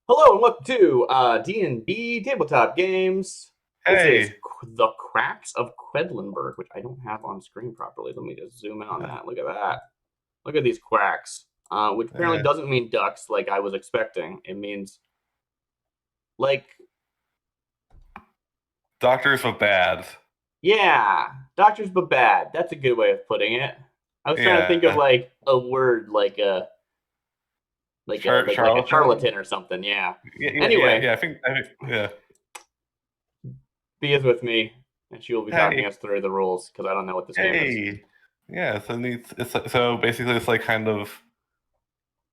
Hello and welcome to D&D Tabletop Games. This is Hey. the Quacks of Quedlinburg, which I don't have on screen properly. Let me just zoom in on Uh, that. Look at that. Look at these quacks. Which apparently uh, doesn't mean ducks like I was expecting. It means like, Doctors with bad. yeah, doctors but bad. That's a good way of putting it. I was trying to think of Yeah. like a word like a Charlatan? charlatan or something. Yeah. Yeah. Anyway, Yeah. Bea is with me, and she will be talking Hey. us through the rules because I don't know what this game is. Hey. Yeah. So so basically it's like kind of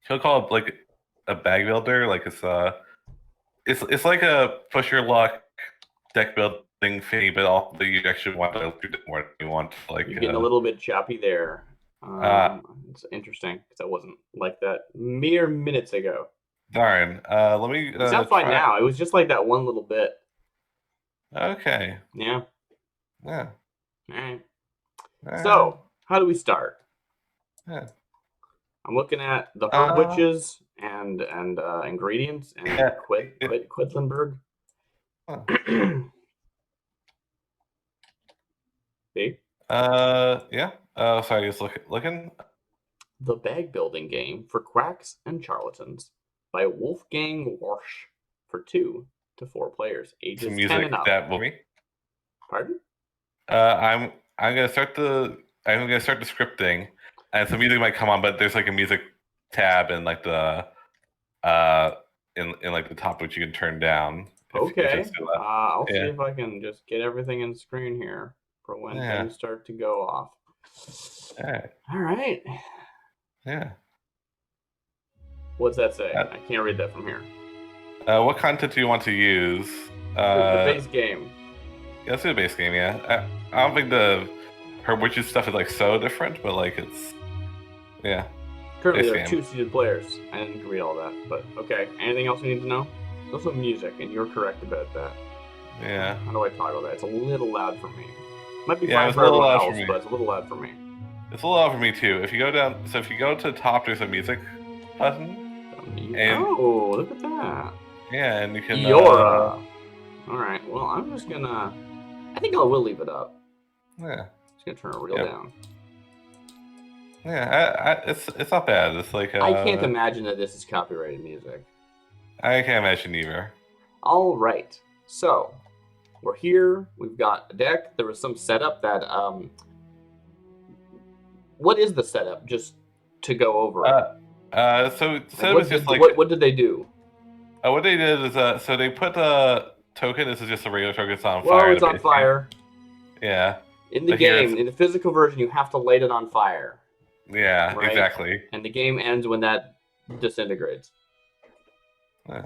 he'll call it like a bag builder. Like it's like a push your luck deck building thing, but all you actually want to do more than you want. You're getting a little bit choppy there. uh It's interesting because I wasn't like that mere minutes ago. darn. Let me You sound fine try. now. It was just like that one little bit. Okay. Yeah. Yeah. All right. Uh, So, how do we start? yeah. I'm looking at the herb Uh, witches and ingredients and yeah. Quedlinburg. Huh. See? Yeah. Sorry, just looking. The Bag Building Game for Quacks and Charlatans by Wolfgang Warsch for 2 to 4 players, Some ages 10 and music up. that will me. Pardon? I'm gonna start the scripting, and some music might come on, but there's like a music tab in like the in like the top which you can turn down if Okay. it's too loud. I'll see Yeah. if I can just get everything in the screen here for when Yeah. things start to go off. All right. All right. Yeah. What's that say? Uh, I can't read that from here. what content do you want to use? The base game. Yeah, let's do a base game. Yeah. I don't think the her witches stuff is like so different, but like it's yeah. Currently, Base there are game. 2 seated players. I didn't read all that, but okay. Anything else we need to know? There's also music, and you're correct about that. Yeah. How do I toggle that? It's a little loud for me. Might be Yeah, it fine was a for little everyone loud for else, me. but it's a little loud for me. It's a little loud for me too. If you go down, so if you go to the top, there's a music button, and Oh, look at that. yeah, and you can. Eora. Alright, well, I'm just gonna. I think I will leave it up. Yeah. Just gonna turn it real Yep. down. Yeah. It's not bad. It's like I can't imagine that this is copyrighted music. I can't imagine either. Alright, so we're here. We've got a deck. There was some setup that. What is the setup? Just to go over it. So it was just like what did they do? what they did is so they put a token. This is just a regular token. It's on Well, fire. it's on fire. Yeah. In the But here game, in the physical version, you have to light it on fire. yeah, Right? exactly. And the game ends when that disintegrates. Yeah.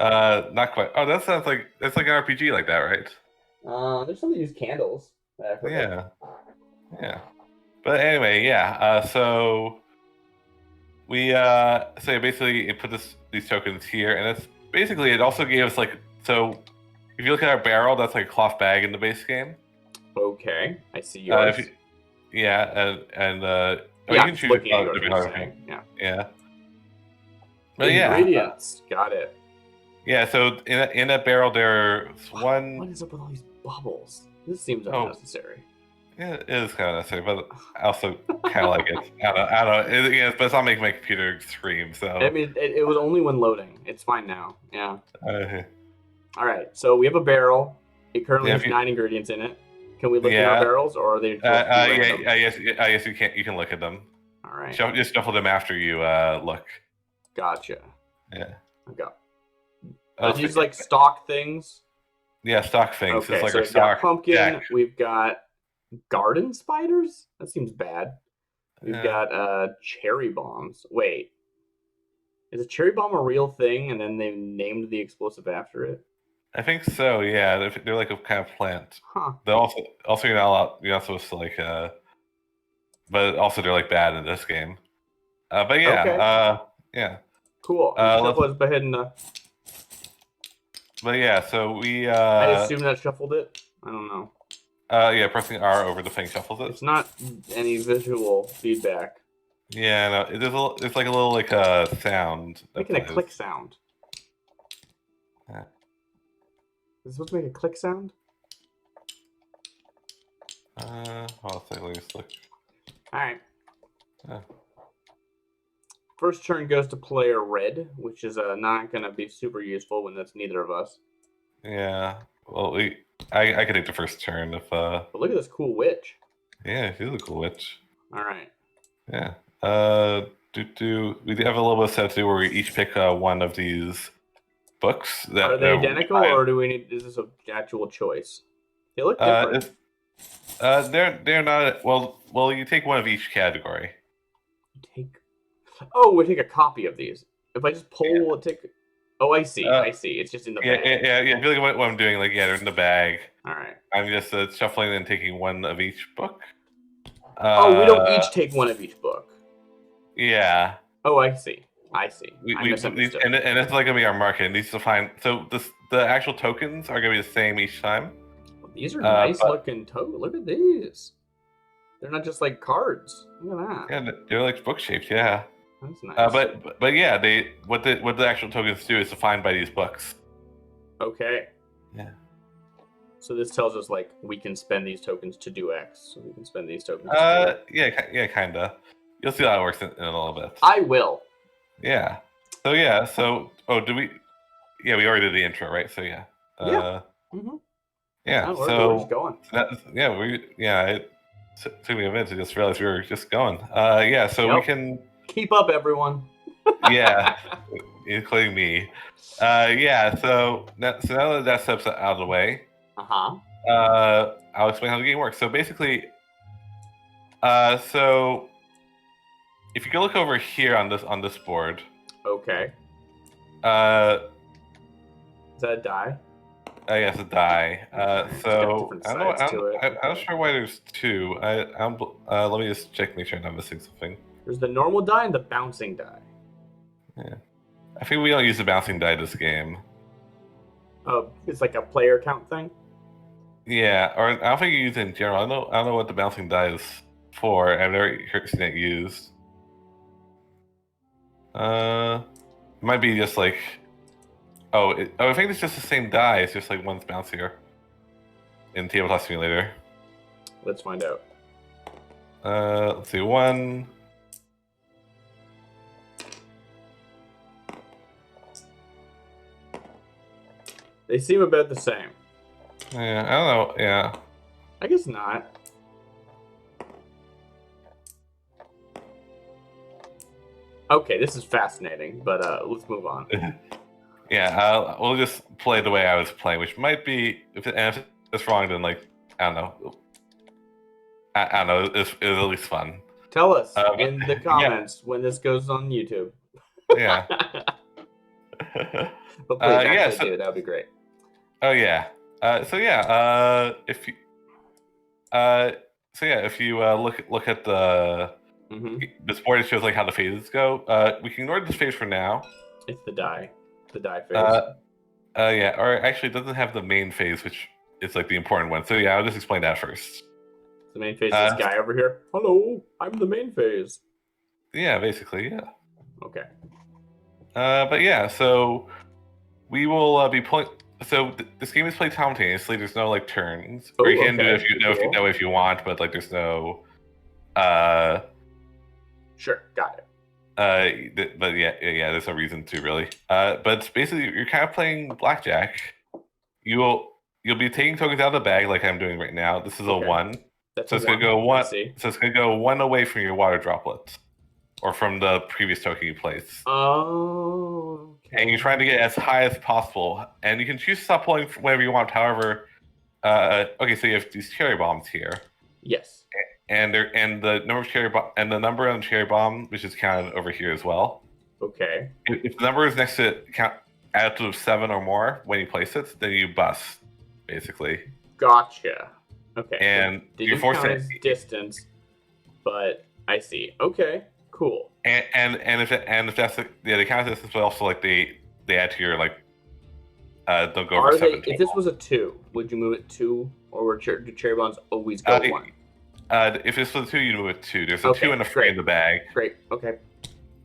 Not quite. Oh, that sounds like it's like an RPG like that, right? There's some that use candles. That I've heard of. Yeah. Yeah. But anyway, yeah. So we so basically it put these tokens here, and it's basically it also gave us like so if you look at our barrel, that's like a cloth bag in the base game. Okay, I see yours. Yeah, and oh, Yeah, you I'm can just choose looking at yours. different What you're other thing. saying. Yeah. Yeah. But yeah, Ingredients. Got it. yeah. So in that barrel, there's one. What is up with all these bubbles? This seems Oh, unnecessary. yeah, it is kind of necessary, but I also kind of like it. I don't know. Yeah, but it's not making my computer scream. So I mean, it was only when loading. It's fine now. Yeah. uh, All right. So we have a barrel. It currently yeah, has 9 ingredients in it. Can we look in our yeah, barrels, or are they just random? yeah. I guess you can't. You can look at them. All right. Just shuffle them after you look. Gotcha. Yeah. Okay. Oh, These like stock things. yeah, stock things. Okay, It's like so our we've got stock pumpkin. deck. We've got garden spiders. That seems bad. We've Yeah. got cherry bombs. Wait, is a cherry bomb a real thing? And then they named the explosive after it? I think so. Yeah, they're like a kind of plant. Huh. They're also you're not allowed, you're not supposed to like but also they're like bad in this game. But yeah, Okay. yeah. Cool. Shuffle is ahead and. But yeah, so we I assume that shuffled it. I don't know. yeah, pressing R over the thing shuffles it. It's not any visual feedback. Yeah, no, it's like a little like sound. Making a click sound. Yeah. Is it supposed to make a click sound? I'll say let me just look. Alright. Yeah. First turn goes to player red, which is not going to be super useful when that's neither of us. Yeah. Well, I could take the first turn if. But look at this cool witch. Yeah, she's a cool witch. All right. Yeah. We have a little bit of set to do where we each pick one of these books. Are they identical, or do we need? Is this an actual choice? They look different. They're not. Well, you take one of each category. We take a copy of these. If I just pull, will it take? Oh, I see. I see. It's just in the bag. Yeah. I feel like what I'm doing, like, they're in the bag. All right. I'm just shuffling and taking one of each book. We don't each take one of each book. Yeah. Oh, I see. I see. And it's like gonna be our market. It needs to find. So the actual tokens are gonna be the same each time. Well, these are nice looking tokens. Look at these. They're not just like cards. Look at that. Yeah, they're like book shaped. Yeah. That's nice. But yeah, what the actual tokens do is defined by these books. Okay. Yeah. So this tells us like we can spend these tokens to do X. So we can spend these tokens. Yeah, kinda. You'll see how it works in a little bit. I will. Yeah. So yeah. So do we? Yeah, we already did the intro, right? So yeah. Yeah. Mm-hmm. Yeah. We're just going. It took me a minute to just realize we were just going. Yeah. So we can keep up, everyone. Yeah, including me. Yeah. So now that step's out of the way. I'll explain how the game works. So basically, so if you go look over here on this board. Okay. Is that a die? Yeah, it's a die. So I'm not sure why there's two. Let me just check, make sure I'm not missing something. There's the normal die and the bouncing die. Yeah, I think we don't use the bouncing die this game. Oh, it's like a player count thing. Yeah, or I don't think you use it in general. I don't know what the bouncing die is for. I've never seen it used. It might be just like. I think it's just the same die. It's just like one's bouncier in Tabletop Simulator. Let's find out. Let's see. One. They seem about the same. Yeah, I don't know. Yeah. I guess not. Okay, this is fascinating, but let's move on. Yeah, we'll just play the way I was playing, which might be if it's wrong, then like I don't know. I don't know. It's at least fun. Tell us in the comments when this goes on YouTube. Yeah. But please, do that would be great. Oh yeah. If you look at this board, it shows like how the phases go. We can ignore this phase for now. It's the die phase. Yeah, or actually, it doesn't have the main phase, which is like the important one. So yeah, I'll just explain that first. The main phase is this guy over here. Hello, I'm the main phase. Yeah, basically, yeah. Okay. But yeah, so we will be playing. So this game is played simultaneously. There's no like turns, or you can do it if you want, but like there's no. Sure, got it. But yeah, there's no reason to really. But it's basically you're kind of playing blackjack. You'll be taking tokens out of the bag like I'm doing right now. This is a 1. So it's gonna go 1. So it's gonna go 1 away from your water droplets, or from the previous token you placed. Oh. Okay. And you're trying to get as high as possible, and you can choose to stop pulling whenever you want. However, okay, so you have these cherry bombs here. Yes. And the number of the number on the cherry bomb, which is counted over here as well. Okay. If the number is next to it, add to 7 or more when you place it, then you bust, basically. Gotcha. Okay. And you're forced to distance, but I see. Okay. Cool. And if that's the count distance, but also like they add to your like don't go over 7. If this was a 2, would you move it 2, or do cherry bombs always go 1? If this was a 2, you'd move it 2. There's a 2 and a 3 in the bag. Great. Okay.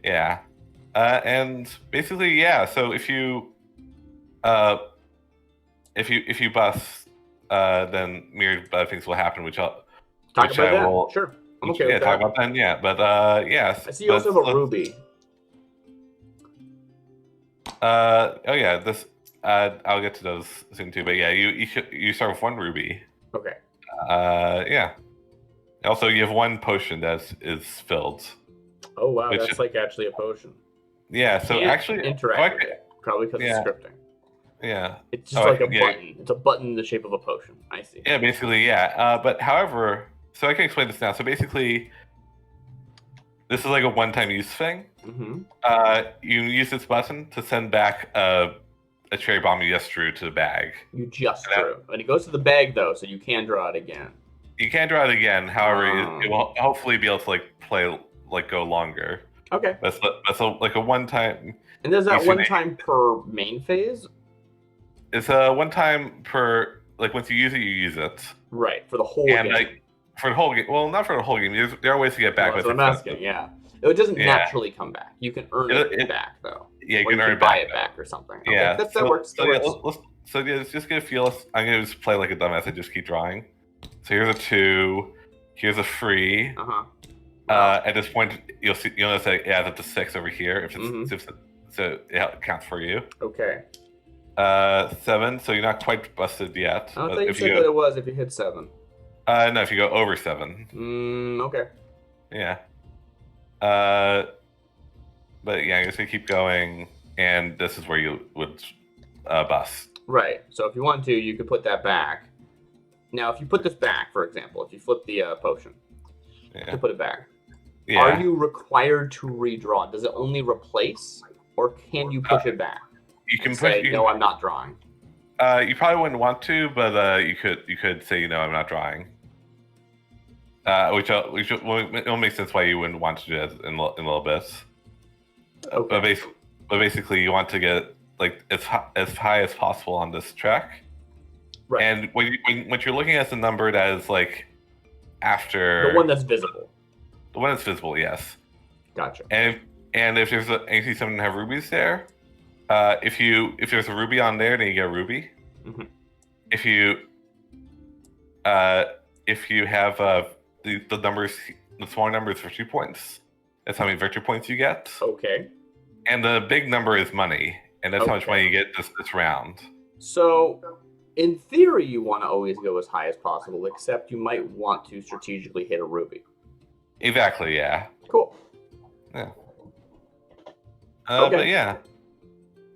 Yeah. And basically, yeah. So if you If you bust, then myriad bad things will happen, which Talk about that. will Sure. I'm okay with that. talk about then. Yeah, but yes. I see you also have a ruby. Oh yeah, this. I'll get to those soon too. But yeah, you start with one ruby. Okay. Yeah. Also, you have one potion that is filled. Oh wow, that's like actually a potion. Yeah. So actually, interact with it, probably because of scripting. Yeah. It's just like a button. It's a button in the shape of a potion. I see. Yeah, basically, yeah. But however, so I can explain this now. So basically, this is like a one-time use thing. Mm-hmm. You use this button to send back a cherry bomb you just drew to the bag. You just drew. And it goes to the bag, though, so you can draw it again. You can draw it again. However, it will hopefully be able to go longer. Okay. That's like a one-time. And there's that one time per main phase? It's a one time per, like, once you use it. Right, for the whole game. For the whole game. Well, not for the whole game. There are ways to get back. That's what I'm asking, yeah. It doesn't naturally come back. You can earn it back, though. Yeah, you can earn it back. Buy it back or something. Okay, yeah. That works. Let's just get a feel. I'm going to just play like a dumbass and just keep drawing. So here's a 2. Here's a 3. Uh-huh. Wow. At this point, you'll notice that it adds up to 6 over here. If it's, so it counts for you. Okay. 7, so you're not quite busted yet. I don't think you said that it was if you hit 7. No, if you go over 7. Okay. Yeah. But yeah, I'm just gonna keep going, and this is where you would bust. Right. So if you want to, you could put that back. Now, if you put this back, for example, if you flip the potion to put it back, are you required to redraw? Does it only replace, or can you push it back? You can say, no, I'm not drawing. You probably wouldn't want to, but you could say, no, I'm not drawing. Which will make sense why you wouldn't want to do that in a little bit. Okay. But basically, you want to get like as high as possible on this track. Right. And when you're looking at the number that is like after the one that's visible. The one that's visible, yes. Gotcha. And if there's anything something have rubies there. If there's a ruby on there, then you get a ruby. Mm-hmm. If you have the numbers, the small numbers for 2 points, that's how many victory points you get. Okay. And the big number is money, and that's how much money you get this round. So, in theory, you want to always go as high as possible, except you might want to strategically hit a ruby. Exactly. Yeah. Cool. Yeah. But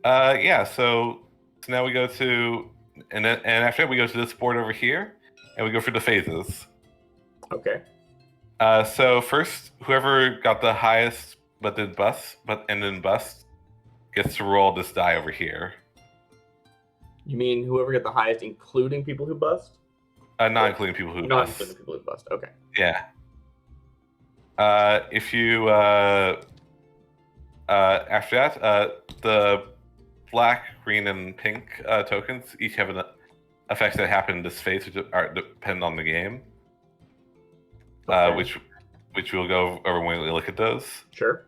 yeah. So now we go to, and after that we go to this board over here, and we go through the phases. Okay. So first, whoever got the highest but then bust gets to roll this die over here. You mean whoever got the highest, including people who bust? Not including people who bust. Not including people who bust. Okay. Yeah. If you after that, the black, green, and pink tokens each have effects that happen in this phase, which are dependent on the game. Okay. Which we'll go over when we look at those. Sure.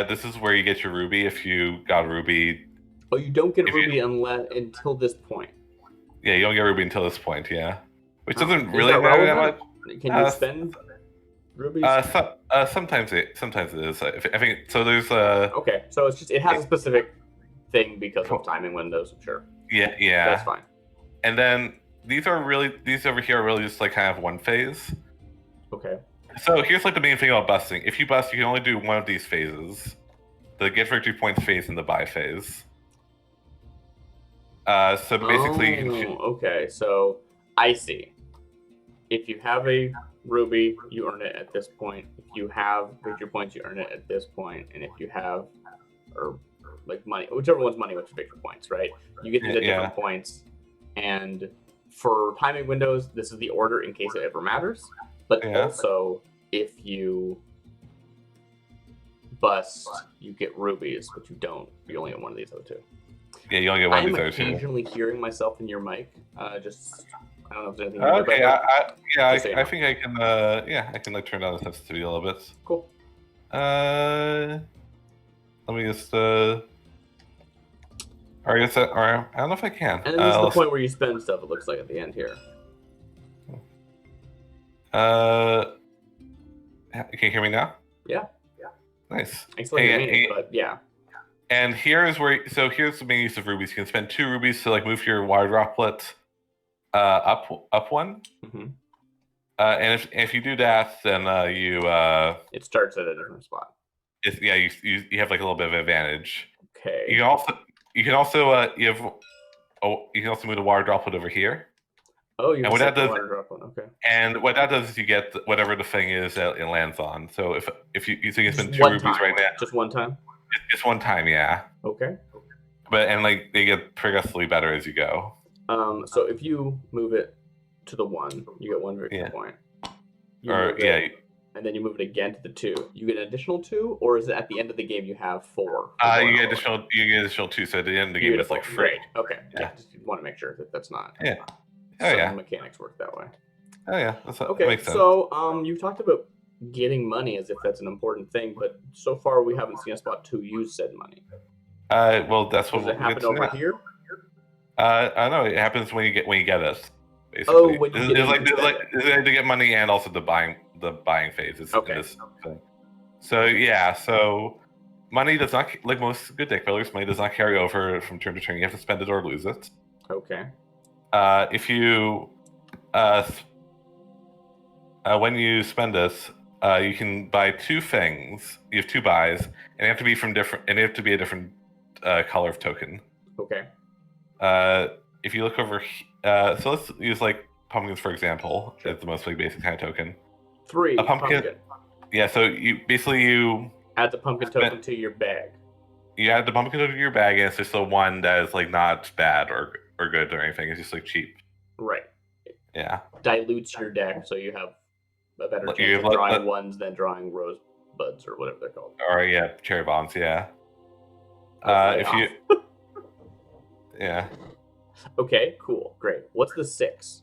This is where you get your ruby if you got a ruby. Oh, you don't get a ruby until this point. Yeah, you don't get a ruby until this point. Yeah, which doesn't really matter that much. Can you spend rubies? Sometimes it is. I think so. There's okay, so it has a specific thing because of timing windows. Sure. Yeah. That's fine. And then these over here are really just like kind of one phase. Okay. So here's like the main thing about busting. If you bust, you can only do one of these phases: the get victory points phase and the buy phase. So basically, okay. So I see. If you have a ruby, you earn it at this point. If you have victory points, you earn it at this point. And if you have, or like money, whichever one's money, which is victory points, right? You get these at different points. And for timing windows, this is the order in case it ever matters. But also, if you bust, you get rubies, but you don't. You only get one of these other two. Yeah, you only get one of these other two. I'm occasionally hearing myself in your mic. I don't know if there's anything. Okay, I think I can. I can like turn down the sensitivity a little bit. Cool. Let me just. Or I guess that, or I don't know if I can. And then this is the point where you spend stuff, it looks like, at the end here. Can you hear me now? Yeah. Nice. I still hear me, but yeah. And here's here's the main use of rubies. You can spend 2 rubies to like move your water droplet up one. Mm-hmm. And if you do that, then you it starts at a different spot. You have like a little bit of advantage. Okay. You can also move the water droplet over here. Oh, you can set the water droplet. Okay. And what that does is you get whatever the thing is that it lands on. So if you think it's been 2 rubies right now, just one time. Just one time, yeah. Okay. But like they get progressively better as you go. So if you move it to the 1, you get 1 victory point. And then you move it again to the 2. You get an additional 2, or is it at the end of the game you have 4? You get additional 2. So at the end of the game it's like free. Great. Okay. Yeah. Just want to make sure that that's not. Yeah. Some mechanics work that way. Oh yeah. Okay. Makes sense. So you've talked about getting money as if that's an important thing, but so far we haven't seen a spot to use said money. Well, that's what. Does it happen over here? I don't know. It happens when you get it. Basically. Oh, when you it's to get money and also the buying phase. Okay. So yeah, so money does not, like most good deck builders, money does not carry over from turn to turn. You have to spend it or lose it. Okay. If you when you spend this, you can buy 2 things. You have 2 buys, and they have to be from different. And they have to be a different color of token. Okay. If you look over, so let's use like pumpkins for example. It's the most like basic kind of token. 3. A pumpkin. Yeah. So you add the pumpkin token to your bag. You add the pumpkin to your bag, and it's just the one that is like not bad or good or anything. It's just like cheap. Right. Yeah. Dilutes your deck, so you have a better chance of drawing ones than drawing rosebuds or whatever they're called. Or cherry bombs. Yeah. Yeah. Okay. Cool. Great. What's the 6?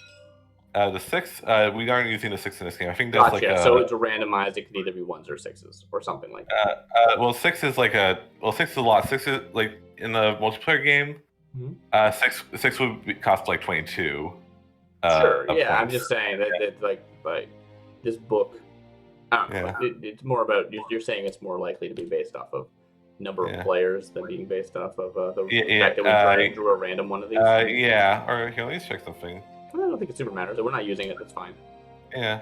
The 6. We aren't using the 6 in this game. I think that's so it's randomized. It can either be 1s or 6s or something like that. Well, 6 is like 6 is a lot. 6 is like in the multiplayer game. Mm-hmm. 6 would cost like 22. Sure. Yeah, I'm just saying that like this book. It's more about you're saying it's more likely to be based off of number of players than being based off of the fact that we drew a random one of these. Or here, let me check something. I don't think it super matters. We're not using it. That's fine. Yeah.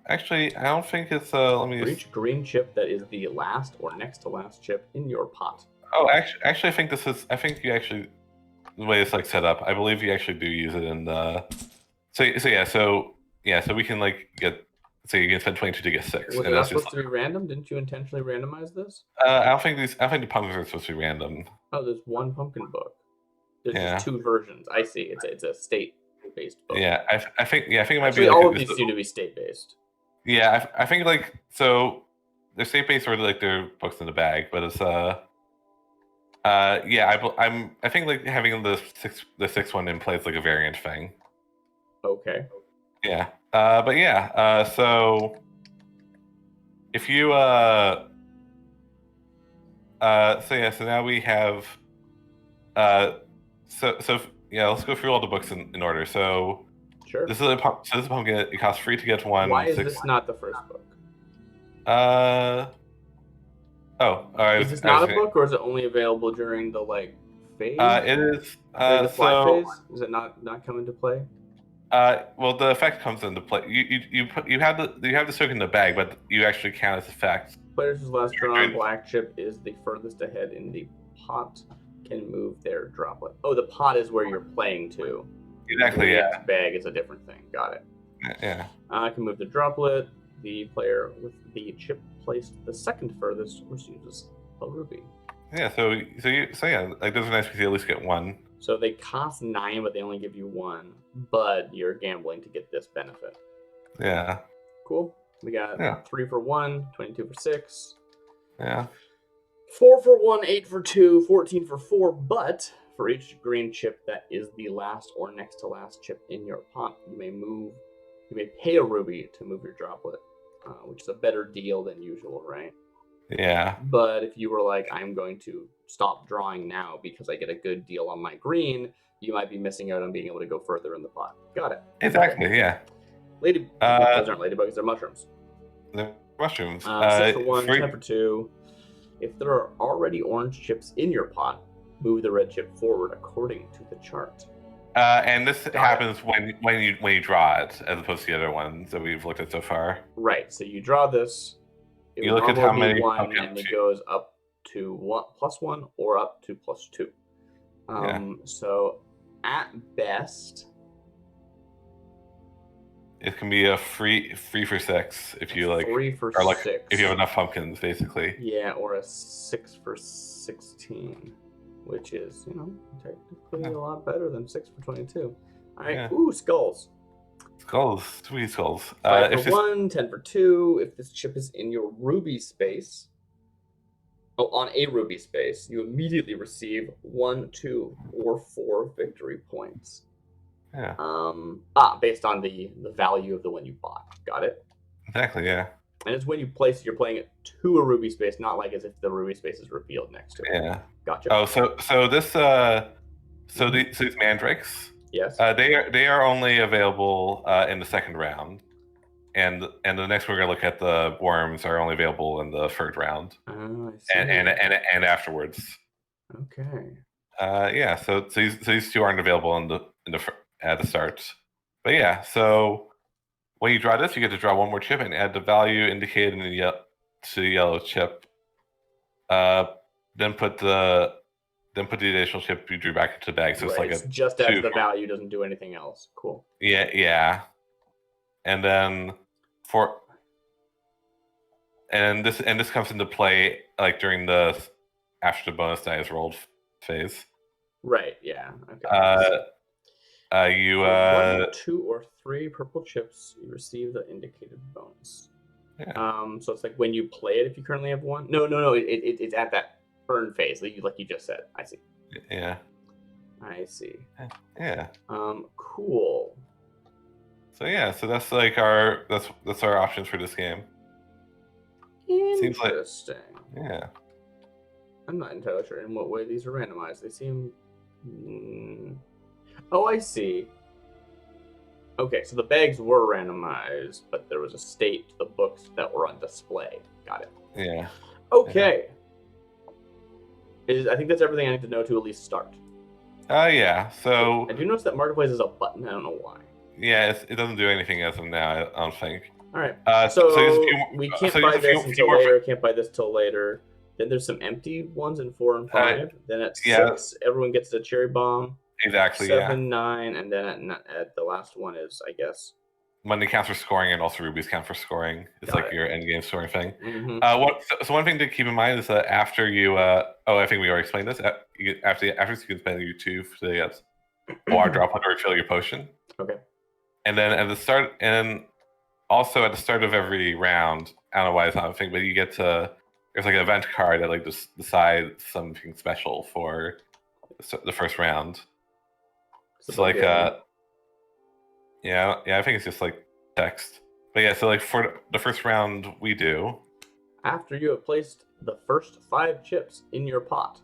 Actually, I don't think it's. Let me. For each green chip that is the last or next to last chip in your pot. Oh, actually, I think this is. I think you actually, the way it's like set up, I believe you actually do use it in the. So we can like get. So you can spend 22 to get 6. Was it not supposed to be random? Didn't you intentionally randomize this? I don't think the pumpkins are supposed to be random. Oh, there's 1 pumpkin book. There's just 2 versions. I see. It's a state-based book. Yeah, I think it might be. All of these seem to be state-based. Yeah, I think like so. They're state-based or like they're books in the bag, but it's I think like having the 6 one in play is like a variant thing. Okay. Yeah. But yeah. So if you so now we have let's go through all the books in order. So sure. This is a pumpkin. It costs 3 to get 1. Why is this not the first book? Is this not a book, or is it only available during the phase? It is. The flat phase? Does it not come into play? Well, the effect comes into play. You have the token in the bag, but you actually count as effect. Players whose last drawn black chip is the furthest ahead in the pot can move their droplet. Oh, the pot is where you're playing to. Exactly. Yeah. The bag is a different thing. Got it. Yeah. I can move the droplet. The player with the chip placed the second furthest receives a rupee. Yeah. So yeah, like those are nice because you at least get 1. So they cost 9, but they only give you 1. But you're gambling to get this benefit. Yeah. Cool. We got 3 for 1, 22 for 6. Yeah. 4 for 1, 8 for 2, 14 for 4. But for each green chip that is the last or next to last chip in your pot, you may pay a rupee to move your droplet, which is a better deal than usual, right? Yeah. But if you were like, I'm going to stop drawing now because I get a good deal on my green, you might be missing out on being able to go further in the pot. Got it. Exactly. Yeah. Those aren't ladybugs, they're mushrooms. The mushrooms. 6 for 1, 10 for 2. If there are already orange chips in your pot, move the red chip forward according to the chart. And this happens when you draw it, as opposed to the other ones that we've looked at so far. Right. So you draw this. You look at how many 1, and it goes up to +1 or up to +2. So at best, it can be a free for 6 if you like. 3 for or like 6. if you have enough pumpkins, basically. Yeah, or a 6 for 16, which is technically a lot better than 6 for 22. All right. Yeah. Ooh, skulls. Skulls, sweet skulls. 5 for 1, 10 for 2. If this chip is in your ruby space, on a ruby space, you immediately receive 1, 2, or 4 victory points. Yeah. Based on the value of the one you bought. Got it? Exactly, yeah. And it's when you place, you're playing it to a ruby space, not like as if the ruby space is revealed next to it. Yeah. Gotcha. Oh, so this these mandrakes. Yes. They are only available in the second round, and the next we're gonna look at the worms are only available in the third round. Oh, I see. And afterwards. Okay. Yeah. So these two aren't available at the start, but yeah. So when you draw this, you get to draw one more chip and add the value indicated in to the yellow chip. Then put the additional chip you drew back into the bag. So right. It's like just as the value doesn't do anything else. Cool. Yeah. And then this comes into play like during after the bonus die is rolled phase. Right. Yeah. Okay. 1, 2, or 3 purple chips, you receive the indicated bonus. Yeah. So it's like when you play it, if you currently have one. No. It's at that turn phase, like you just said. I see. Yeah. I see. Yeah. Cool. So yeah, so that's like our options for this game. Interesting. Yeah. I'm not entirely sure in what way these are randomized. They seem. Oh, I see. Okay, so the bags were randomized, but there was a state to the books that were on display. Got it. Yeah. Okay. Yeah. I think that's everything I need to know to at least start. Yeah. So I do notice that Marketplace is a button. I don't know why. Yeah, it doesn't do anything as of now, I don't think. All right. So we can't buy this until later. Can't buy this till later. Then there's some empty ones in 4 and 5. Then at 6, everyone gets the cherry bomb. Exactly. 7, 9, and then at the last one is, I guess. Money counts for scoring, and also rubies count for scoring. It's like your end game scoring thing. Mm-hmm. So one thing to keep in mind is that after you, I think we already explained this. After you can spend your 2 for the water drop to refill your potion. Okay. And then at the start, and also at the start of every round, I don't know why it's not a thing, but you get to there's like an event card that like just decides something special for the first round. It's like yeah, I think it's just like text. But yeah, so like for the first round we do. After you have placed the first 5 chips in your pot,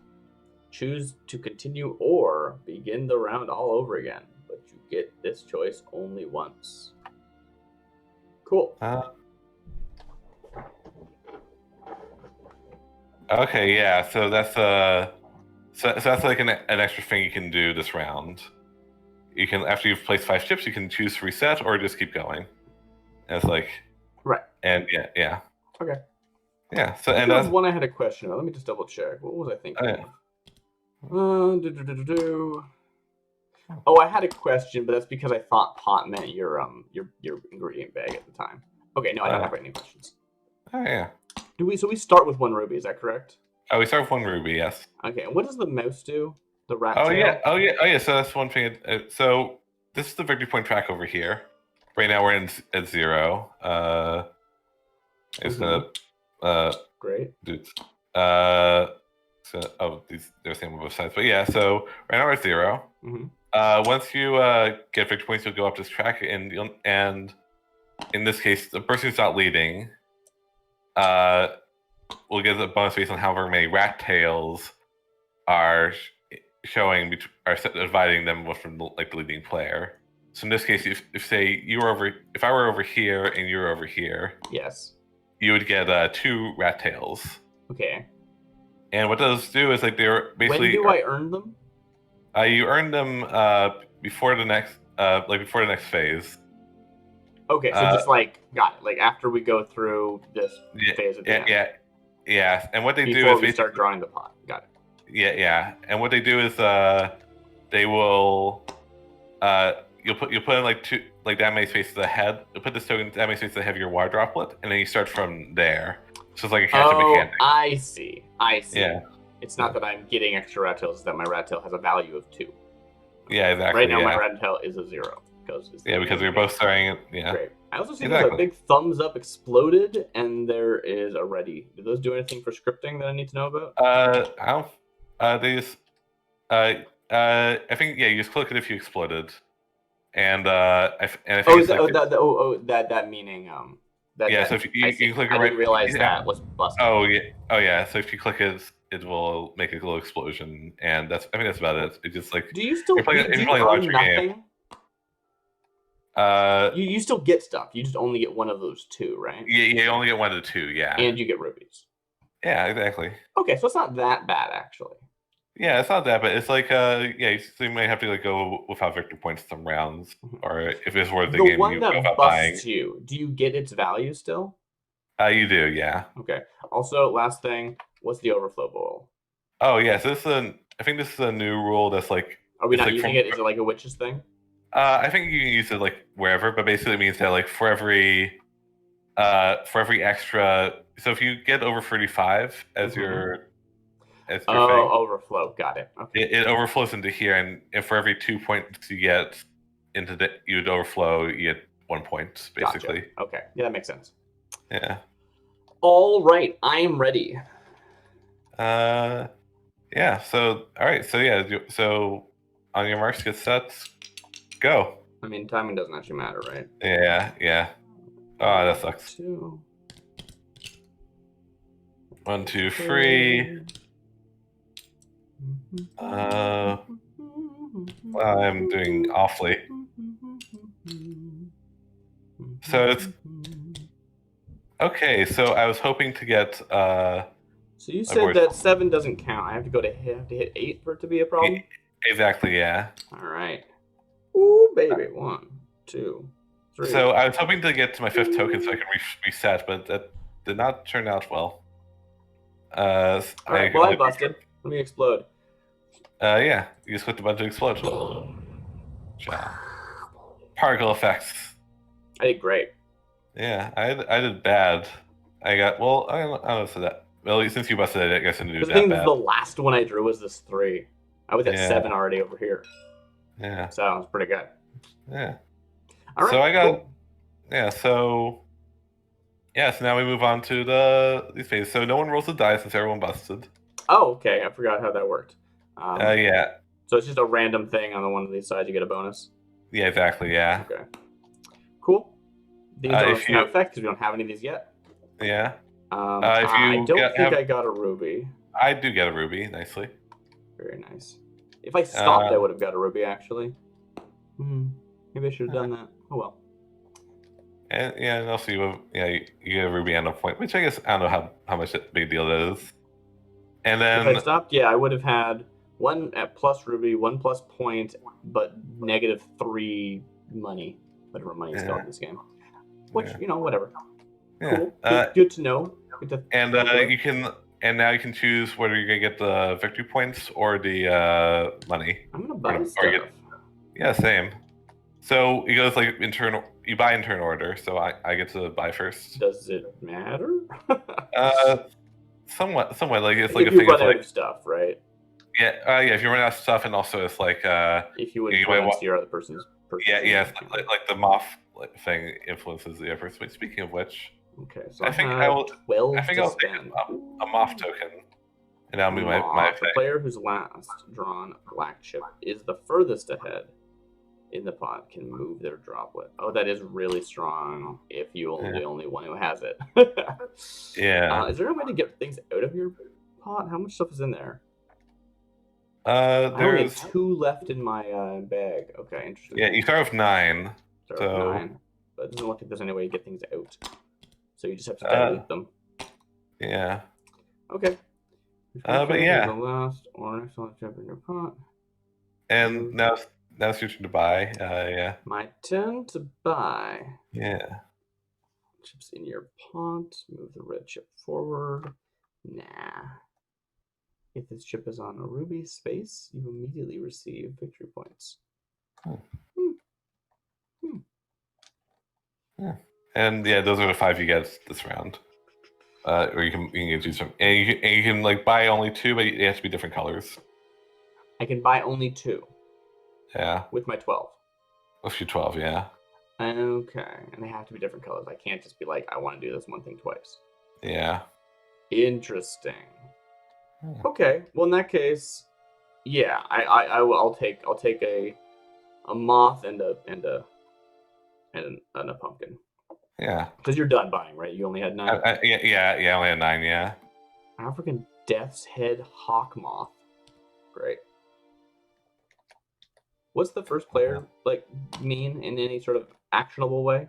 choose to continue or begin the round all over again. But you get this choice only once. Cool. Okay, yeah. So that's so that's like an extra thing you can do this round. You can, after you've placed 5 chips, you can choose to reset or just keep going. And it's like right. And yeah. Okay. Yeah. So and that's one I had a question about. Let me just double check. What was I thinking? Oh, I had a question, but that's because I thought pot meant your ingredient bag at the time. Okay, no, I don't have any questions. Oh yeah. So we start with 1 ruby, is that correct? Oh, we start with 1 ruby, yes. Okay, and what does the mouse do? The rat tail? Oh yeah. So that's one thing. So this is the victory point track over here. Right now we're at 0. It's gonna great. Dude. So they're same on both sides, but yeah. So right now we're at 0. Mm-hmm. Once you get victory points, you'll go up this track, and in this case, the person who's not leading, will get a bonus based on however many rat tails are showing, are dividing them from like the leading player. So in this case, if say you were over, if I were over here and you were over here, Yes. you would get 2 rat tails. Okay. And what those do is like they're basically. When do I earn them? You earn them before the next before the next phase. Okay, so just like got it. Like after we go through this phase at the end. Yeah. And what they do Before is we start drawing the pot. Got it. Yeah. And what they do is they will you'll put in like 2 like that many spaces ahead. You'll put this token that many spaces ahead of your water droplet, and then you start from there. So it's like a catch-up mechanic. I see. Yeah. It's not that I'm getting extra rat tails, it's that my rat tail has a value of 2. Yeah, exactly. Right now my rat tail is a 0. Because we're both starting it. Yeah. Great. I also see there's a big thumbs up exploded, and there is a ready. Do those do anything for scripting that I need to know about? I don't. They just. I think you just click it if you exploded, and I think that meaning so if you click it right. I didn't realize that was busted. Oh yeah. So if you click it, it will make a little explosion, and I think that's about it. It just like. Do you still earn nothing? Game. You still get stuff. You just only get one of those 2, right? Yeah, you only get 1 of the 2. Yeah. And you get rubies. Yeah, exactly. Okay, so it's not that bad actually. Yeah, it's not that, but it's like you might have to like go without victory points some rounds, or if it's worth the game, one you that go busts you. Do you get its value still? You do, yeah. Okay. Also, last thing, what's the Overflow Bowl? Oh yeah, so I think this is a new rule that's like. Are we not using it? Is it like a witch's thing? I think you can use it like wherever, but basically it means that like for every extra. So if you get over 35 as your thing, overflow, got it. Okay. It overflows into here, and for every 2 points you get into you'd overflow, you get 1 point basically. Gotcha. Okay, yeah, that makes sense. Yeah. All right, I am ready. Yeah. So all right. So yeah. So on your marks, get set. Go. I mean, timing doesn't actually matter, right? Yeah. Oh, that sucks. 2. 1, 2, 3. I'm doing awfully. So it's okay. So I was hoping to get. So you said that 7 doesn't count. I have to hit 8 for it to be a problem. Exactly. Yeah. All right. Ooh, baby. 1, 2, 3. So I was hoping to get to my 5th token so I can reset, but that did not turn out well. All right. Well, I busted. Let me explode. Yeah. You just click the button to explode. Particle effects. I did great. Yeah, I did bad. I got I don't know so that. Well, since you busted it, I guess I didn't do that bad. The last one I drew was this 3. I was at 7 already over here. Yeah. So that was pretty good. Yeah. All right. So I got. Cool. So now we move on to these phases. So no one rolls the die since everyone busted. Oh, okay. I forgot how that worked. Yeah. So it's just a random thing on the one of these sides. You get a bonus. Yeah, exactly. Yeah. Okay. Cool. These don't have effect because we don't have any of these yet. Yeah. I don't think I got a ruby. I do get a ruby, nicely. Very nice. If I stopped, I would have got a ruby, actually. Maybe I should have done that. Oh, well. And also you get a ruby and a point, which I guess I don't know how much a big deal that is. And then if I stopped, I would have had 1 at plus ruby, 1 plus point, but -3 money. Whatever money is still in this game. Which, whatever. Yeah. Cool. Good to know. And now you can choose whether you're gonna get the victory points or the money. I'm gonna buy stuff. Yeah, same. So it goes like you buy in turn order, so I get to buy first. Does it matter? Somewhat. Like it's like if a thing run of out of stuff, right? Yeah. If you run out of stuff, and also it's like if you influence your other person's. Yeah. It's like the moth thing influences the other person. But speaking of which. Okay, so I think I'll take a moth token, and I'll move my The player who's last drawn a black chip is the furthest ahead. in the pot can move their droplet. Oh, that is really strong if you are the only one who has it. Yeah. Is there a way to get things out of your pot? How much stuff is in there? I only have 2 left in my bag. Okay, interesting. Yeah, you start with 9. Start with 9. But it doesn't look like there's any way to get things out. So you just have to dilute them. Yeah. Okay. But yeah. The last or next one in your pot. And now it's your turn to buy. Yeah. My turn to buy. Yeah. Chips in your pot. Move the red chip forward. Nah. If this chip is on a ruby space, you immediately receive victory points. Yeah. And yeah, those are the 5 you get this round. Or you can do some, and you can like buy only 2, but they have to be different colors. I can buy only 2. Yeah. With my 12. With your 12, yeah. Okay, and they have to be different colors. I can't just be like, I want to do this one thing twice. Yeah. Interesting. Okay, well in that case, yeah, I'll take a moth and a pumpkin. Yeah. Because you're done buying, right? You only had 9. Yeah. I only had 9. Yeah. African Death's Head Hawk Moth. Great. What's the first player mean in any sort of actionable way?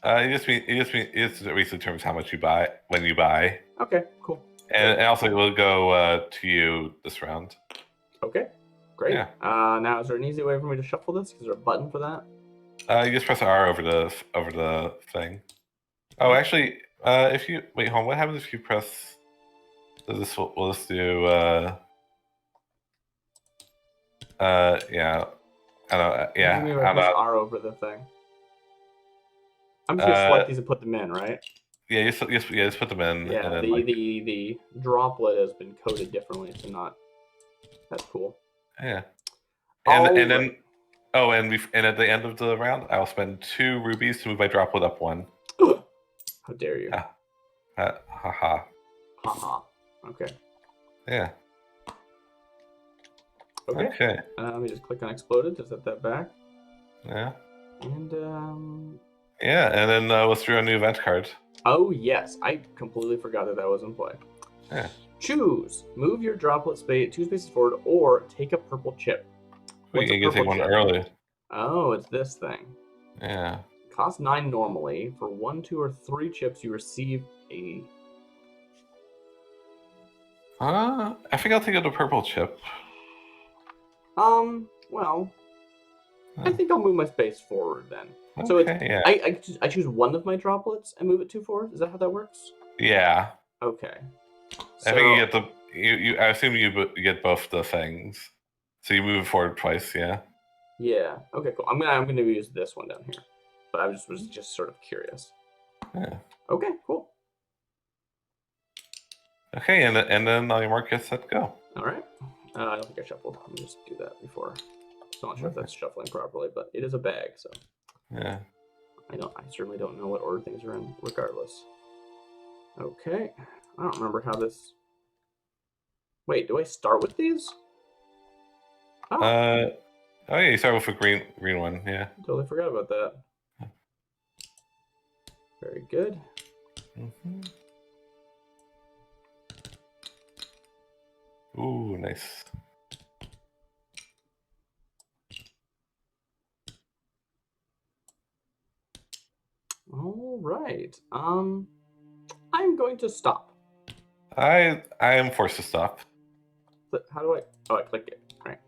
It just basically determines how much you buy when you buy. Okay, cool. And also it will go to you this round. Okay, great. Yeah. Now is there an easy way for me to shuffle this? Is there a button for that? You just press R over the thing. Oh, actually, if you wait, hold on. What happens if you press? Will this do? Yeah. I don't know. Yeah. Maybe I press R over the thing. I'm just gonna select these and put them in, right? Yeah, just put them in. Yeah, and then, the droplet has been coded differently to not. That's cool. Yeah. And then and at the end of the round, I'll spend 2 rubies to move my droplet up 1. How dare you? Haha. Haha. Okay. Yeah. Okay. Let me just click on exploded to set that back. Yeah. And yeah, and then let's draw a new event card. Oh yes, I completely forgot that was in play. Yeah. Choose. Move your droplet 2 spaces forward, or take a purple chip. Wait, you can take one early. Oh, it's this thing. Yeah. Cost 9 normally. For 1, 2, or 3 chips, you receive a. I think I'll take the purple chip. Well, I think I'll move my space forward then. Okay, so it's, I choose one of my droplets and move it 2 forward. Is that how that works? Yeah. Okay. I think you get I assume you get both the things, so you move forward twice. Yeah. Yeah. Okay. Cool. I'm gonna use this one down here, but I was just sort of curious. Yeah. Okay. Cool. Okay, and then on your mark, get set, go. All right. I don't think I shuffled. Let me just do that before. I'm not sure if that's shuffling properly, but it is a bag, so. Yeah. I certainly don't know what order things are in, regardless. Okay. I don't remember how this. Wait, do I start with these? Oh. Oh yeah, you start with a green one. Yeah. Totally forgot about that. Very good. Mm-hmm. Ooh, nice. All right. I'm going to stop. I am forced to stop. How do I? Oh, I clicked it. All right.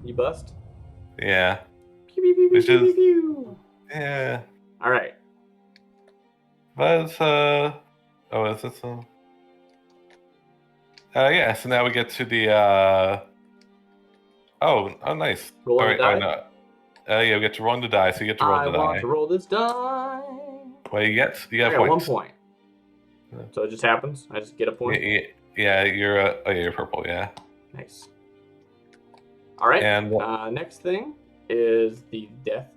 You bust? Yeah. Pew, pew, pew, pew, pew, pew. Yeah. All right. But oh, is this yeah, so now we get to the oh nice. Roll the die? No. Yeah, we get to roll the die, so you get to roll the die. I want to roll this die. Well, you get I got 1 point. So it just happens? I just get a point? Yeah, you're purple, yeah. Nice. All right. And next thing is the Death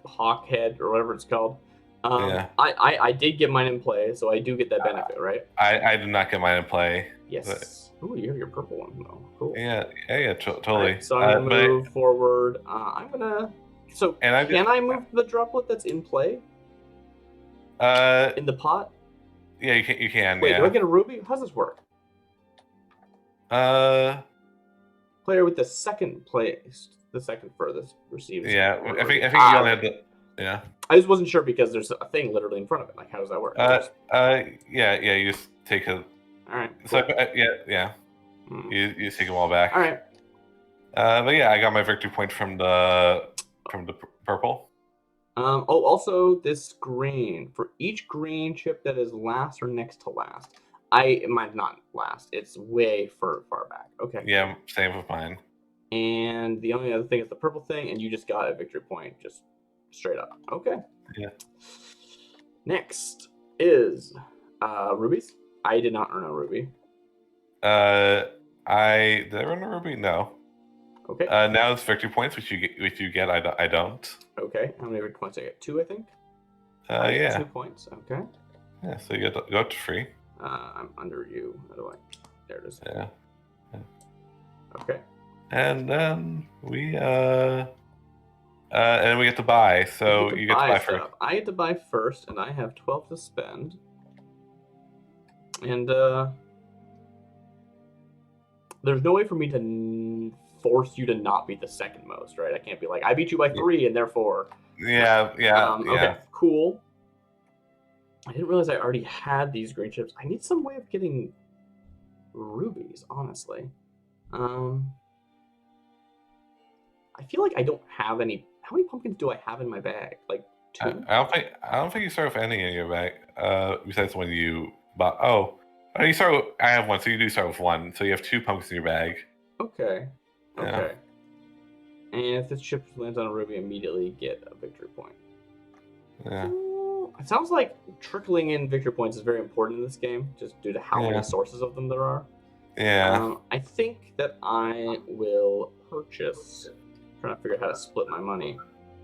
Hawk Head, or whatever it's called. Yeah. I did get mine in play, so I do get that benefit, right? I did not get mine in play. Yes. Oh, you have your purple one though. Cool. Yeah, totally. Right, so I'm gonna move forward. I'm gonna. So can I move the droplet that's in play? In the pot? Yeah, you can. Wait, yeah. do I get a ruby? How's this work? Player with the second furthest receives. Yeah, I think you only had the. Yeah. I just wasn't sure because there's a thing literally in front of it. Like, how does that work? Yeah. You just take a. All right. Cool. So yeah. You just take them all back. All right. But yeah, I got my victory point from the purple. Also this green. For each green chip that is last or next to last, mine's not last. It's way far back. Okay. Yeah, same with mine. And the only other thing is the purple thing, and you just got a victory point, just straight up. Okay. Yeah. Next is rubies. I did not earn a ruby. Did I earn a ruby? No. Okay. Now it's victory points, which you get. I don't. Okay. How many victory points I get? 2, I think. Yeah. 2 points. Okay. Yeah. So you go up to 3. I'm under you. How do I? There it is. Yeah. Okay. And then we get to buy. So you get to buy first. I get to buy first, and I have 12 to spend. And there's no way for me to force you to not be the second most, right? I can't be like, I beat you by 3, and therefore. Yeah. Okay. Cool. I didn't realize I already had these green chips. I need some way of getting rubies, honestly. I feel like I don't have any. How many pumpkins do I have in my bag? Like 2? I don't think you start with any in your bag. Besides the one you bought. Oh, you start with, I have 1, so you do start with 1. So you have 2 pumpkins in your bag. Okay. Yeah. And if this chip lands on a ruby, immediately get a victory point. Yeah. It sounds like trickling in victory points is very important in this game, just due to how many sources of them there are. Yeah. I think that I will purchase. I'm trying to figure out how to split my money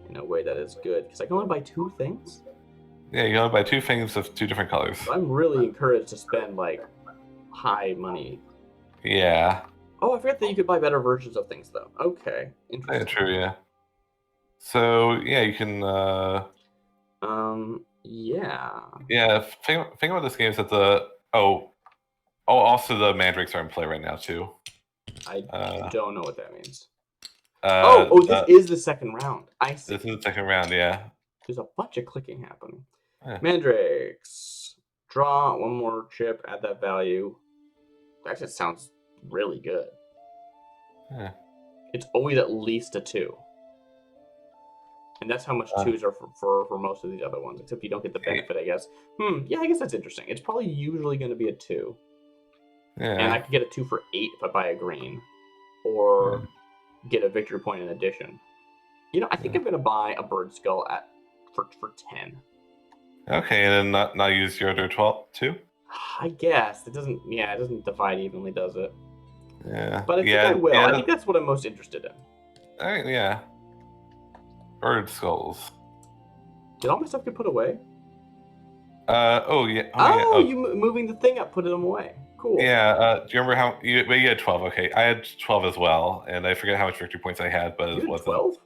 in a way that is good, because I can only buy 2 things. Yeah, you can only buy 2 things of 2 different colors. So I'm really encouraged to spend like high money. Yeah. Oh, I forgot that you could buy better versions of things though. Okay, interesting. Yeah, true. Yeah. So yeah, you can. Yeah. Yeah. Thing about this game is that also the mandrakes are in play right now too. I don't know what that means. This is the second round. I see. This is the second round. Yeah. There's a bunch of clicking happening. Yeah. Mandrakes. Draw 1 more chip, add that value. That just sounds really good. Yeah. It's always at least a 2. And that's how much 2s are for most of these other ones, except you don't get the benefit, I guess. Yeah, I guess that's interesting. It's probably usually going to be a 2. Yeah. And I could get a 2 for 8 if I buy a green. Or get a victory point in addition. I think I'm going to buy a bird skull for 10. Okay, and then not use your other 12 too? I guess. It doesn't divide evenly, does it? Yeah. But I think I will. I think that's what I'm most interested in. All right, yeah. Bird skulls. Did all my stuff get put away? Yeah. You moving the thing up, put them away. Cool. Yeah. Do you remember how you had 12? Okay, I had 12 as well, and I forget how much victory points I had, but it wasn't 12.